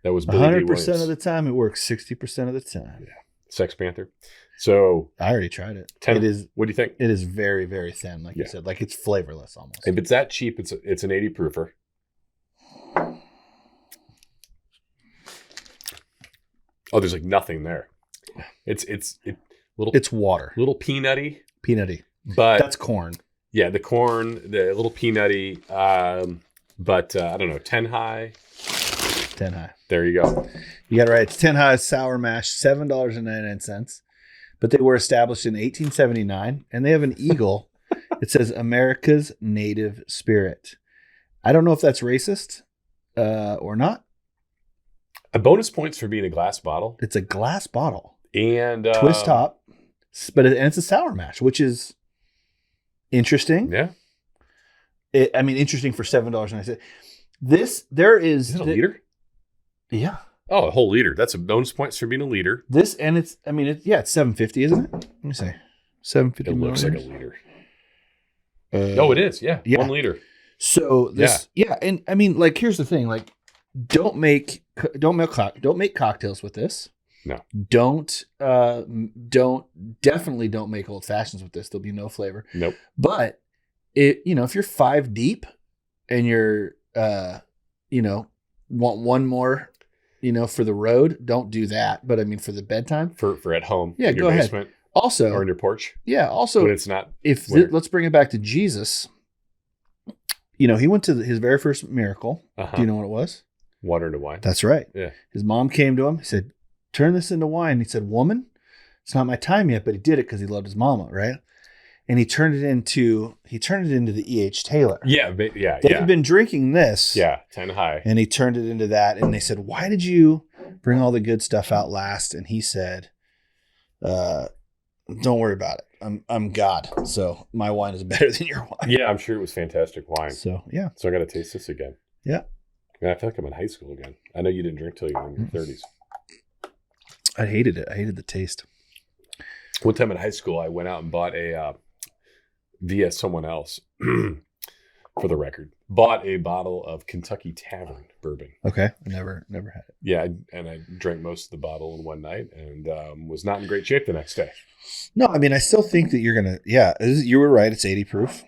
That was Billy D. 100% Williams. of the time it works. 60% of the time. Yeah. Sex Panther. So I already tried it. 10, It is. what do you think? It is very, very thin, like you said. Like it's flavorless almost. If it's that cheap, it's an 80 proofer. Oh, there's like nothing there. It's water. little peanutty, Peanutty. but That's corn. yeah, the corn, the little peanutty, but I don't know, 10 high. 10 high. There you go. You got it right. It's 10 high sour mash, $7.99. But they were established in 1879, and they have an eagle. It says America's Native Spirit. I don't know if that's racist or not. A bonus points for being a glass bottle It's a glass bottle, and twist top, but it's a sour mash, which is interesting. Yeah, interesting for $7. And I said, there is it a liter? Yeah. Oh, a whole liter. That's a bonus points for being a liter. It's 750, isn't it? Let me see. 750. It looks like a liter. It is. Yeah. 1 liter. So and I mean, like, here's the thing, like, don't make cocktails with this. No. Definitely don't make old fashions with this. There'll be no flavor. Nope. But if you're 5 deep and you're want one more, for the road, don't do that. But I mean, for the bedtime, for at home, yeah, in go your ahead. basement, Also, or in your porch. Yeah. Also, when it's not. Let's bring it back to Jesus. He went to his very first miracle. Do you know what it was? Water into wine. That's right. Yeah. His mom came to him. He said, "Turn this into wine." He said, "Woman, it's not my time yet," but he did it because he loved his mama, right? And he turned it into the E.H. Taylor. Yeah, They've been drinking this. Yeah, 10 high. And he turned it into that. And they said, "Why did you bring all the good stuff out last?" And he said, "Don't worry about it. I'm God, so my wine is better than your wine." Yeah, I'm sure it was fantastic wine. So yeah. So I got to taste this again. Yeah. Man, I feel like I'm in high school again. I know you didn't drink till you were in your 30s. I hated it. I hated the taste. One time in high school, I went out and bought via someone else, for the record, bought a bottle of Kentucky Tavern bourbon. Okay. I never had it. Yeah, and I drank most of the bottle in one night and was not in great shape the next day. No, I mean, I still think that you're going to, you were right. It's 80 proof,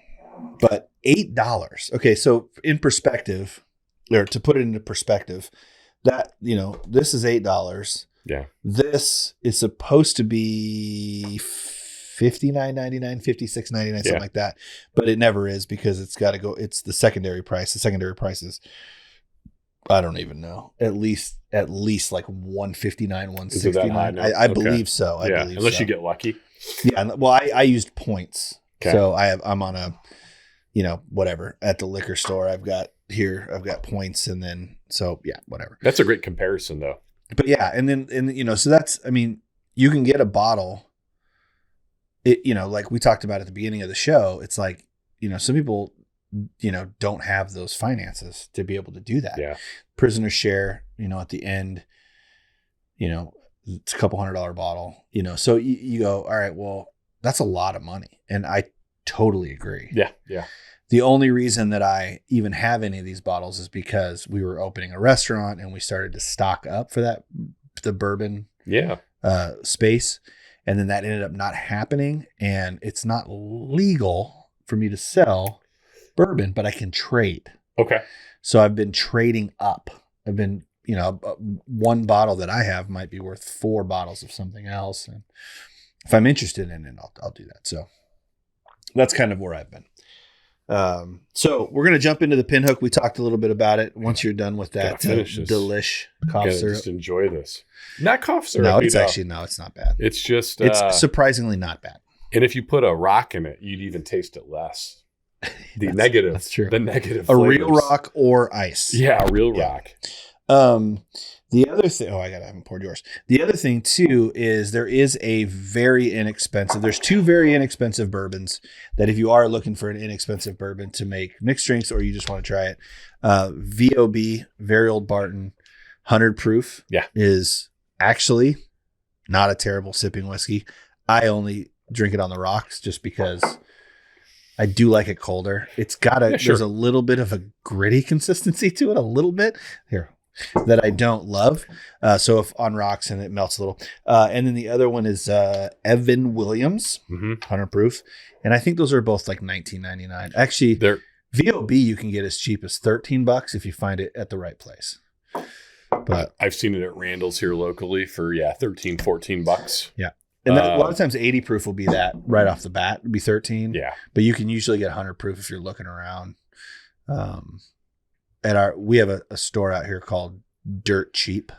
but $8. Okay. So in perspective, or to put it into perspective, that, this is $8. Yeah. This is supposed to be $59.99, $56.99, something like that. But it never is because it's got to go. It's the secondary price. The secondary price is, I don't even know, at least like $159, $169. Is it that high now? I believe so. I believe unless so. you get lucky. Yeah. Well, I used points. Okay. So I'm on a, whatever, at the liquor store. I've got points, and then, so yeah, whatever. That's a great comparison though. But yeah, so that's, I mean, you can get a bottle, like we talked about at the beginning of the show, it's like, some people, don't have those finances to be able to do that. Yeah. Prisoner share, at the end, it's a couple $100 bottle, so you go, all right, well, that's a lot of money. And I totally agree. Yeah. Yeah. The only reason that I even have any of these bottles is because we were opening a restaurant and we started to stock up for the bourbon space. And then that ended up not happening. And it's not legal for me to sell bourbon, but I can trade. Okay. So I've been trading up. I've been, one bottle that I have might be worth 4 bottles of something else. And if I'm interested in it, I'll do that. So that's kind of where I've been. So we're going to jump into the Pinhook. We talked a little bit about it. Once you're done with that delish cough syrup. Just enjoy this. Not cough syrup. No, it's not bad. It's just, it's surprisingly not bad. And if you put a rock in it, you'd even taste it less. That's true. The negative a flavors. Real rock or ice. Yeah. A real rock. The other thing, I haven't poured yours. The other thing too is there's 2 very inexpensive bourbons that if you are looking for an inexpensive bourbon to make mixed drinks or you just want to try it, VOB, Very Old Barton, 100 proof is actually not a terrible sipping whiskey. I only drink it on the rocks just because I do like it colder. It's got there's a little bit of a gritty consistency to it, a little bit. Here. That I don't love. So if on rocks and it melts a little. And then the other one is Evan Williams, 100 proof. And I think those are both like $19.99. Actually, VOB you can get as cheap as $13 if you find it at the right place. But I've seen it at Randall's here locally for $13, $14. Yeah. And a lot of times 80 proof will be that right off the bat. It'd be 13. Yeah. But you can usually get 100 proof if you're looking around. We have a store out here called Dirt Cheap.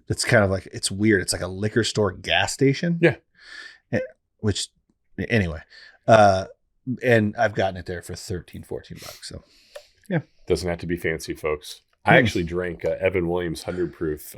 That's kind of like, it's weird. It's like a liquor store gas station. Yeah. Which anyway, and I've gotten it there for $13-$14. So yeah. Doesn't have to be fancy, folks. I actually drank Evan Williams 100 proof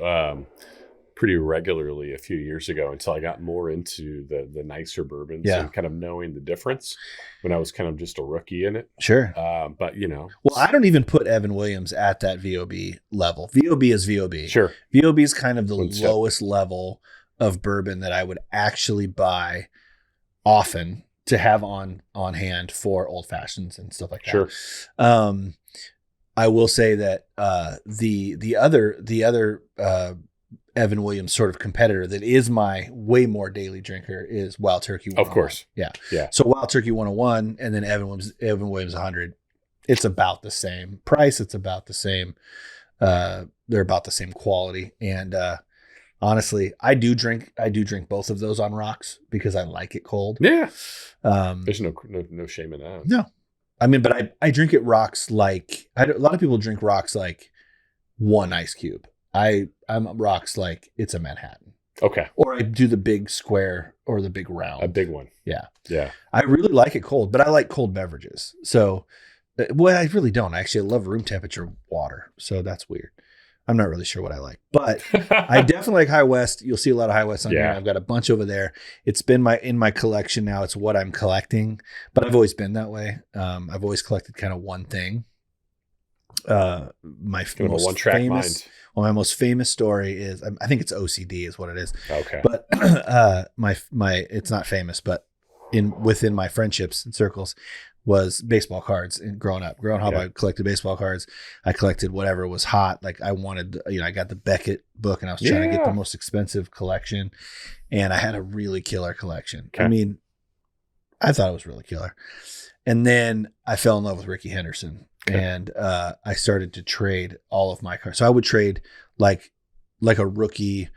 pretty regularly a few years ago until I got more into the nicer bourbons and kind of knowing the difference when I was kind of just a rookie in it. Sure. But, you know. Well, I don't even put Evan Williams at that VOB level. VOB is VOB. Sure. VOB is kind of the lowest level of bourbon that I would actually buy often to have on hand for old fashions and stuff like that. Sure. I will say that the other Evan Williams sort of competitor that is my way more daily drinker is Wild Turkey 101. Of course. Yeah. So Wild Turkey 101 and then Evan Williams 100. It's about the same price. It's about the same. They're about the same quality. And honestly, I do drink both of those on rocks because I like it cold. Yeah. There's no shame in that. No. I mean, but I drink it rocks like a lot of people drink rocks like one ice cube. I'm rocks like it's a Manhattan. Okay. Or I do the big square or the big round. A big one. Yeah. Yeah. I really like it cold, but I like cold beverages. So, well, I really don't. Actually, I love room temperature water. So that's weird. I'm not really sure what I like, but I definitely like High West. You'll see a lot of High West on here. I've got a bunch over there. It's been in my collection now. It's what I'm collecting, but I've always been that way. I've always collected kind of one thing. My kind of a one-track mind. Well, my most famous story is, I think it's OCD is what it is. Okay. But my it's not famous, but within my friendships and circles was baseball cards. And growing up, I collected baseball cards. I collected whatever was hot. Like I wanted, I got the Beckett book and I was trying to get the most expensive collection. And I had a really killer collection. Okay. I mean, I thought it was really killer. And then I fell in love with Ricky Henderson. Okay. And I started to trade all of my cards. So I would trade like a rookie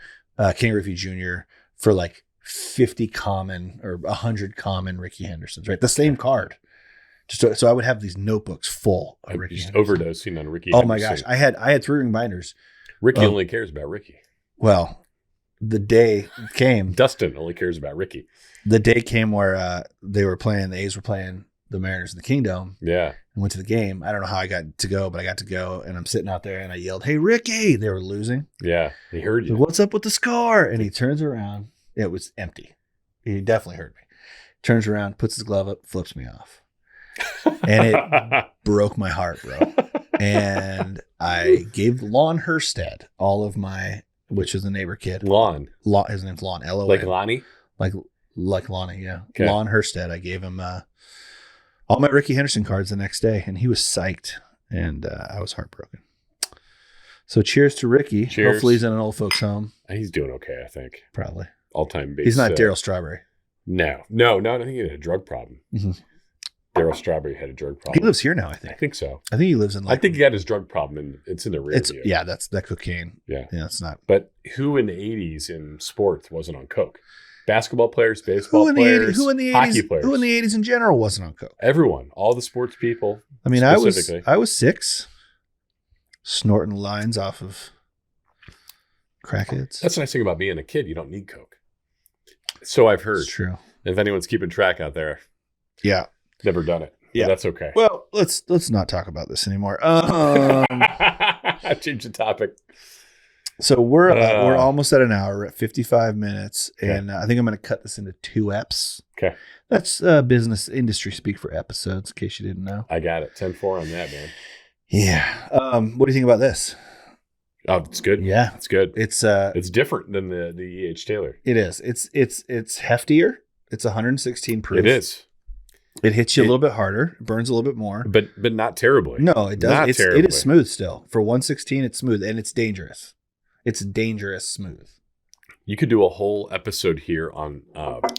King Griffey Jr. for like 50 common or 100 common Ricky Hendersons, right? The same card. So I would have these notebooks full of Ricky just Henderson. Overdosing on Ricky Henderson. Oh my gosh. I had 3-ring binders. Ricky only cares about Ricky. Well, the day came. Dustin only cares about Ricky. The day came where the A's were playing the Mariners in the Kingdom. Yeah. I went to the game. I don't know how I got to go, but I got to go, and I'm sitting out there and I yelled, "Hey, Ricky!" They were losing. Yeah. He heard you. What's up with the score? And he turns around. It was empty. He definitely heard me. Turns around, puts his glove up, flips me off. And it broke my heart, bro. And I gave Lon Herstead all of my, which is the neighbor kid. Lon. His name's Lon. L-O-N. Like Lonnie? Like Lonnie, yeah. Okay. Lon Herstead. I gave him all my Ricky Henderson cards the next day, and he was psyched, and I was heartbroken. So cheers to Ricky. Cheers. Hopefully he's in an old folks home. He's doing okay, I think. Probably. All-time base. He's not Darryl Strawberry. No. I think he had a drug problem. Mm-hmm. Darryl Strawberry had a drug problem. He lives here now, I think. I think so. I think he lives in. I think he got his drug problem, and it's in the rear view. Yeah, that's that cocaine. Yeah, it's not. But who in the '80s in sports wasn't on coke? Basketball players, baseball players, hockey players. Who in the '80s in general wasn't on coke? Everyone, all the sports people. I mean, I was 6, snorting lines off of crackheads. That's the nice thing about being a kid. You don't need coke. So I've heard. It's true. If anyone's keeping track out there. Yeah. Never done it. Yeah, that's okay. Well, let's not talk about this anymore. Change the topic. So we're almost at an hour. We're at 55 minutes, and I think I'm going to cut this into 2 eps. Okay, that's business industry speak for episodes. In case you didn't know, I got it. 10-4 on that, man. Yeah. What do you think about this? Oh, it's good. Yeah, it's good. It's different than the E.H. Taylor. It is. It's heftier. It's 116 proof. It is. It hits you a little bit harder. It burns a little bit more. But not terribly. No, it does. It is smooth still. For 116, it's smooth, and it's dangerous. It's dangerous smooth. You could do a whole episode here on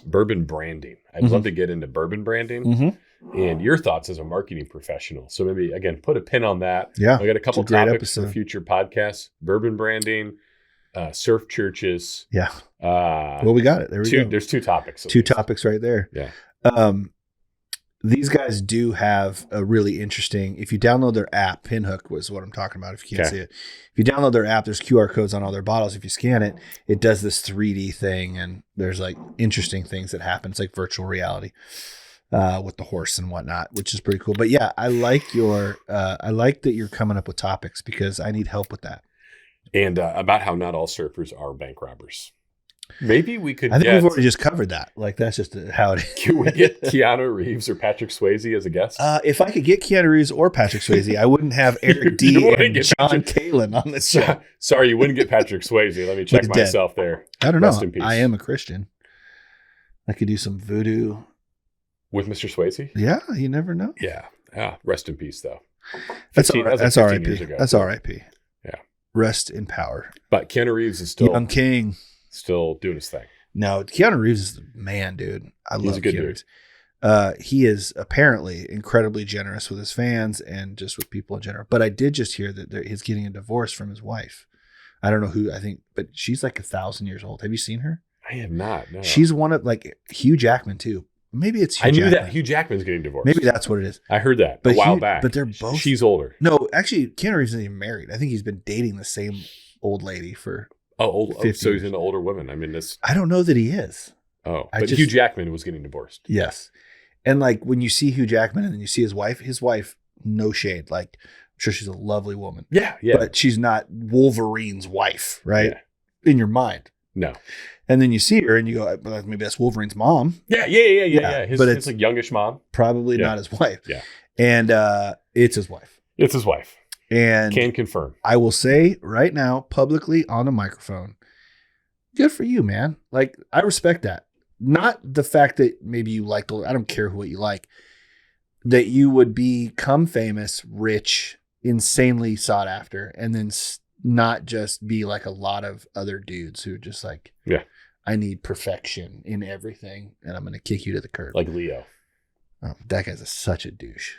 bourbon branding. I'd love to get into bourbon branding and your thoughts as a marketing professional. So maybe, again, put a pin on that. Yeah. I got a couple topics for future podcasts. Bourbon branding, surf churches. Yeah. Well, we got it. There we go. There's 2 topics. 2 topics right there. Yeah. These guys do have a really interesting, if you download their app, Pinhook was what I'm talking about if you can't see it. If you download their app, there's QR codes on all their bottles. If you scan it, it does this 3D thing, and there's like interesting things that happen. It's like virtual reality with the horse and whatnot, which is pretty cool. But yeah, I like that you're coming up with topics because I need help with that. And about how not all surfers are bank robbers. Maybe we could I think we've already just covered that. Like, that's just how it is. Can we get Keanu Reeves or Patrick Swayze as a guest? If I could get Keanu Reeves or Patrick Swayze, I wouldn't have Eric D. and John Kalin on this show. Sorry, you wouldn't get Patrick Swayze. Let me check myself there. I don't Rest know. in peace. I am a Christian. I could do some voodoo. With Mr. Swayze? Yeah, you never know. Yeah. Rest in peace, though. That's R.I.P. That's R.I.P. Yeah. Rest in power. But Keanu Reeves is still young king, still doing his thing. No, Keanu Reeves is the man, dude. I love Keanu Reeves. He is apparently incredibly generous with his fans and just with people in general. But I did just hear that he's getting a divorce from his wife. I don't know who, but she's like 1,000 years old. Have you seen her? I have not. No. She's one of Hugh Jackman too. Maybe it's Hugh Jackman. That Hugh Jackman's getting divorced. Maybe that's what it is. I heard that a while back. But they're both. She's older. No, actually, Keanu Reeves isn't even married. I think he's been dating the same old lady for. So he's into older women. I mean, this. I don't know that he is. Oh, but Hugh Jackman was getting divorced. Yes, and like when you see Hugh Jackman and then you see his wife, no shade. Like, I'm sure she's a lovely woman. Yeah. But she's not Wolverine's wife, right? Yeah. In your mind, no. And then you see her and you go, well, maybe that's Wolverine's mom. Yeah. His like youngish mom. Probably not his wife. Yeah. And it's his wife. It's his wife. And can confirm. I will say right now, publicly on the microphone, good for you, man. Like, I respect that. Not the fact that maybe you like, I don't care what you like, that you would become famous, rich, insanely sought after, and then not just be like a lot of other dudes who just like, I need perfection in everything, and I'm going to kick you to the curb. Like Leo. Oh, that guy's such a douche.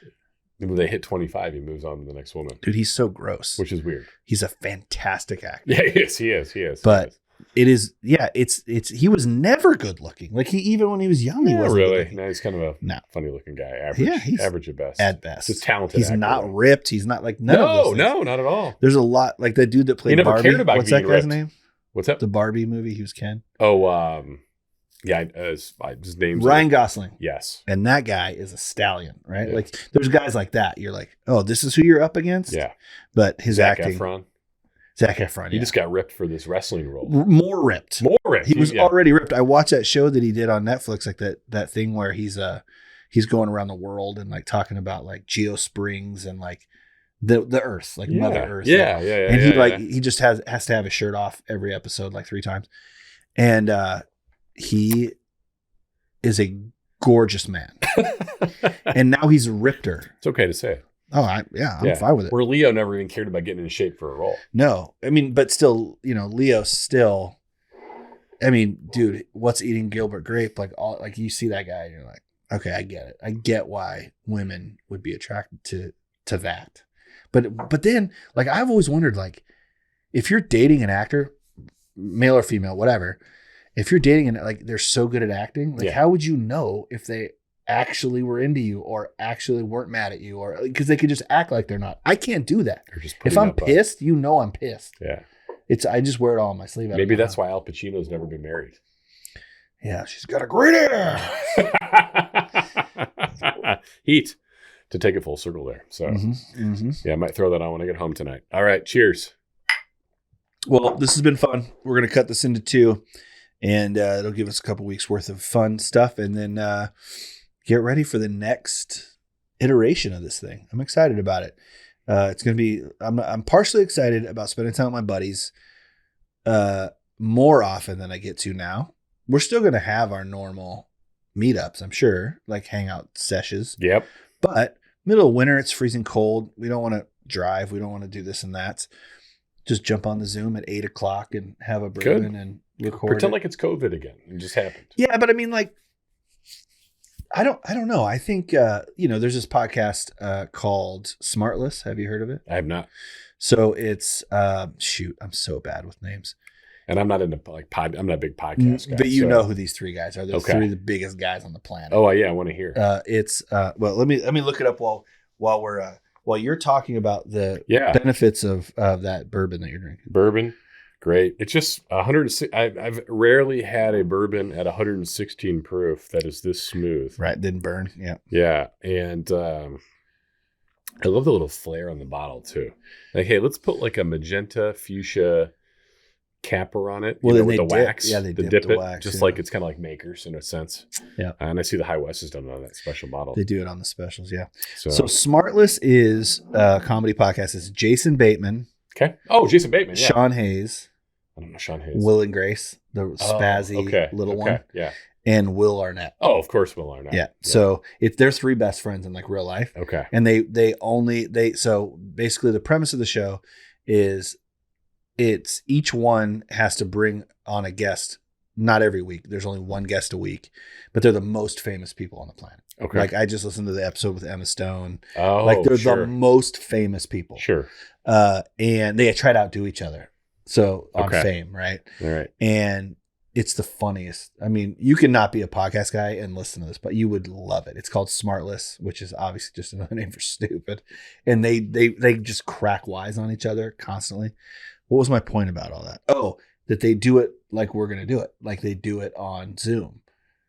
When they hit 25, he moves on to the next woman. Dude, he's so gross. Which is weird. He's a fantastic actor. Yeah, he is. But it is, it's he was never good looking. Like, even when he was young, he wasn't really. good No, he's kind of a funny looking guy. Average. He's average at best. At best. Just talented. He's not ripped. He's not like none of those things. No, not at all. There's a lot, like that dude that played He never Barbie. cared about What's that being guy's ripped. name? What's that? The Barbie movie. He was Ken. Oh, yeah, his name's Ryan Gosling. Yes. And that guy is a stallion, right? Yeah. Like, there's guys like that. You're like, oh, this is who you're up against? Yeah. But his Zac acting. Zac Efron. He just got ripped for this wrestling role. More ripped. He was already ripped. I watched that show that he did on Netflix, like that thing where he's going around the world and like talking about like geosprings and like the earth, like Mother Earth. Yeah. And he just has to have his shirt off every episode like 3 times. And he is a gorgeous man. And now he's ripped her. It's okay to say. Oh, I'm fine with it. Where Leo never even cared about getting in shape for a role. No. I mean, but still, Leo still, I mean, dude, what's eating Gilbert Grape? Like, you see that guy and you're like, okay, I get it. I get why women would be attracted to that. But then, like, I've always wondered, like, if you're dating an actor, male or female, whatever, if you're dating and like they're so good at acting, like how would you know if they actually were into you or actually weren't mad at you, or because they could just act like they're not? I can't do that. If I'm pissed, I'm pissed. Yeah. I just wear it all on my sleeve. Maybe that's why Al Pacino's never been married. Yeah, she's got a great air. Heat. To take it full circle there. So yeah, I might throw that on when I get home tonight. All right, cheers. Well, this has been fun. We're going to cut this into 2, and it'll give us a couple weeks worth of fun stuff, and then get ready for the next iteration of this thing. I'm excited about it. It's going to be, I'm partially excited about spending time with my buddies more often than I get to now. We're still going to have our normal meetups, I'm sure, like hangout sessions. Yep. But middle of winter, it's freezing cold. We don't want to drive. We don't want to do this and that. Just jump on the Zoom at 8:00 and have a bourbon and record. Pretend like it's COVID again. It just happened. Yeah, but I mean, like, I don't know. I think there's this podcast called Smartless. Have you heard of it? I have not. So it's I'm so bad with names. And I'm not into I'm not a big podcast guy. But you know who these 3 guys are. They're 3 of the biggest guys on the planet. Oh yeah, I want to hear. It's well, let me look it up while you're talking about the benefits of that bourbon that you're drinking. Bourbon, great. It's just 106. I've rarely had a bourbon at 116 proof that is this smooth. Right, didn't burn. Yeah. Yeah, and I love the little flare on the bottle too. Like, hey, let's put like a magenta fuchsia capper on it. Well, then with they the dip. wax. Yeah, they the dip the it, wax, just yeah. like it's kind of like Makers in a sense. Yeah. And I see the High West has done it on that special bottle. They do it on the specials, yeah. So Smartless is a comedy podcast. It's Jason Bateman. Okay. Oh, Jason Bateman. Yeah. Sean Hayes. I don't know Sean Hayes. Will and Grace, the spazzy little one. Yeah. And Will Arnett. Oh, of course, Will Arnett. Yeah. So they're three best friends in like real life. Okay. And so basically the premise of the show is it's each one has to bring on a guest, not every week. There's only one guest a week, but they're the most famous people on the planet. Okay. Like I just listened to the episode with Emma Stone. Oh, like they're the most famous people. Sure. And they try to outdo each other. So on fame, right? All right. And it's the funniest. I mean, you can not be a podcast guy and listen to this, but you would love it. It's called Smartless, which is obviously just another name for stupid. And they just crack wise on each other constantly. What was my point about all that? Oh, that they do it like we're going to do it. Like they do it on Zoom.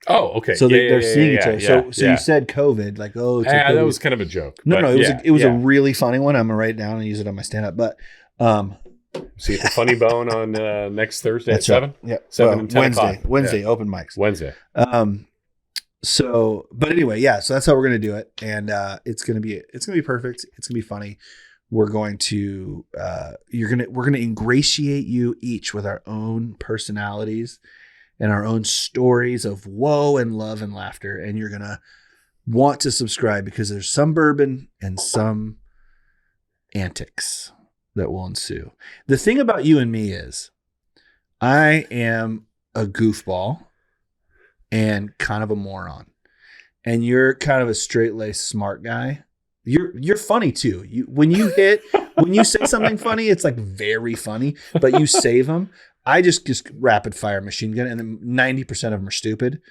Oh, okay. So they're seeing each other. So Yeah. you said COVID, like, oh, it's that was kind of a joke. No, it was a really funny one. I'm going to write it down and use it on my stand-up. But see you at the Funny Bone on next Thursday at 7? Right. Yeah. 7 and 10 o'clock. Wednesday, open mics. Wednesday. So, but anyway, yeah, so that's how we're going to do it. And it's going to be perfect. It's going to be funny. We're going to, we're going to ingratiate you each with our own personalities and our own stories of woe and love and laughter. And you're going to want to subscribe because there's some bourbon and some antics that will ensue. The thing about you and me is I am a goofball and kind of a moron. And you're kind of a straight-laced smart guy. You're funny too. When you say something funny, it's like very funny, but you save them. I just rapid fire machine gun, and then 90% of them are stupid,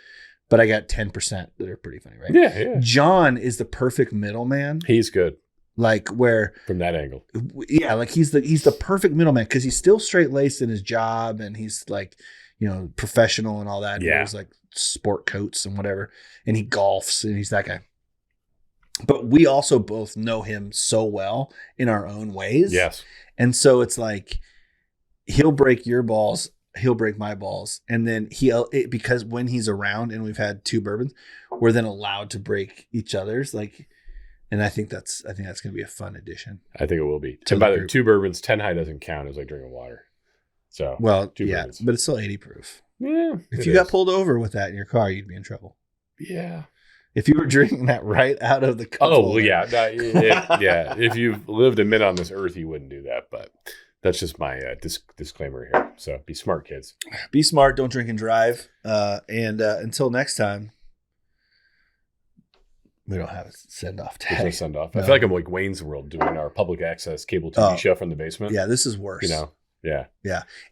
but I got 10% that are pretty funny, right? Yeah. John is the perfect middleman. He's good. Like where from that angle. Yeah, like he's the perfect middleman because he's still straight-laced in his job and he's like, professional and all that. Yeah. He wears like sport coats and whatever, and he golfs and he's that guy. But we also both know him so well in our own ways. Yes. And so it's like he'll break your balls, he'll break my balls, and then because when he's around and we've had 2 bourbons, we're then allowed to break each other's like. And I think that's going to be a fun addition. I think it will be. And by the way, 2 bourbons, 10 high doesn't count as like drinking water. So 2 bourbons. But it's still 80 proof. Yeah. If you got pulled over with that in your car, you'd be in trouble. Yeah. If you were drinking that right out of the cup. Oh, well, yeah. Yeah. If you've lived a minute on this earth, you wouldn't do that. But that's just my disclaimer here. So be smart, kids. Be smart. Don't drink and drive. And until next time, we don't have a send-off tag. There's no send-off. No. I feel like I'm like Wayne's World doing our public access cable TV show from the basement. Yeah, this is worse. Yeah.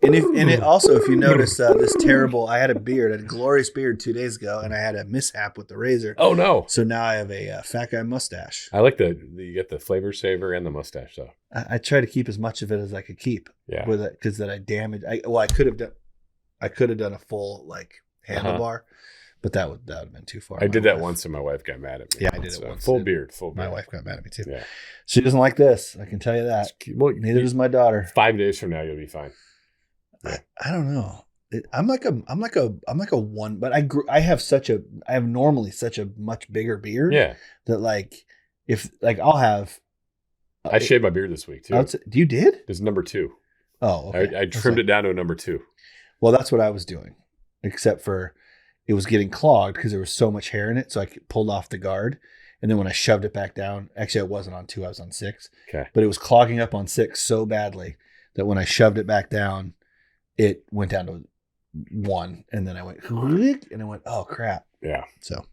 And if you notice this terrible, I had a glorious beard 2 days ago, and I had a mishap with the razor. Oh no! So now I have a fat guy mustache. I like you get the flavor saver and the mustache though. I try to keep as much of it as I could keep. Yeah. With it because I damaged. I could have done a full like handlebar. But that would have been too far. I did that once and my wife got mad at me. Yeah, I did it once. Full beard. My wife got mad at me too. Yeah. She doesn't like this. I can tell you that. Well, neither does my daughter. 5 days from now, you'll be fine. Yeah. I don't know. I'm like a one, but I have normally such a much bigger beard. Yeah. That like, if like I'll have. I shaved my beard this week too. You did? It's number 2. Oh, okay. I trimmed it down to a number 2. Well, that's what I was doing, except for. It was getting clogged because there was so much hair in it. So I pulled off the guard. And then when I shoved it back down, actually I wasn't on 2, I was on 6. Okay. But it was clogging up on 6 so badly that when I shoved it back down, it went down to 1. And then I went, and I went, oh crap. Yeah. So.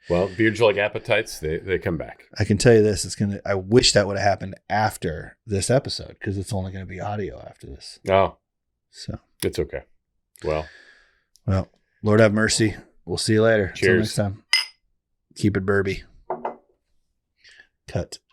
Well, beards are like appetites. They come back. I can tell you this. I wish that would have happened after this episode because it's only going to be audio after this. Oh. So. It's okay. Well. Lord have mercy. We'll see you later. Cheers. Until next time. Keep it burby. Cut.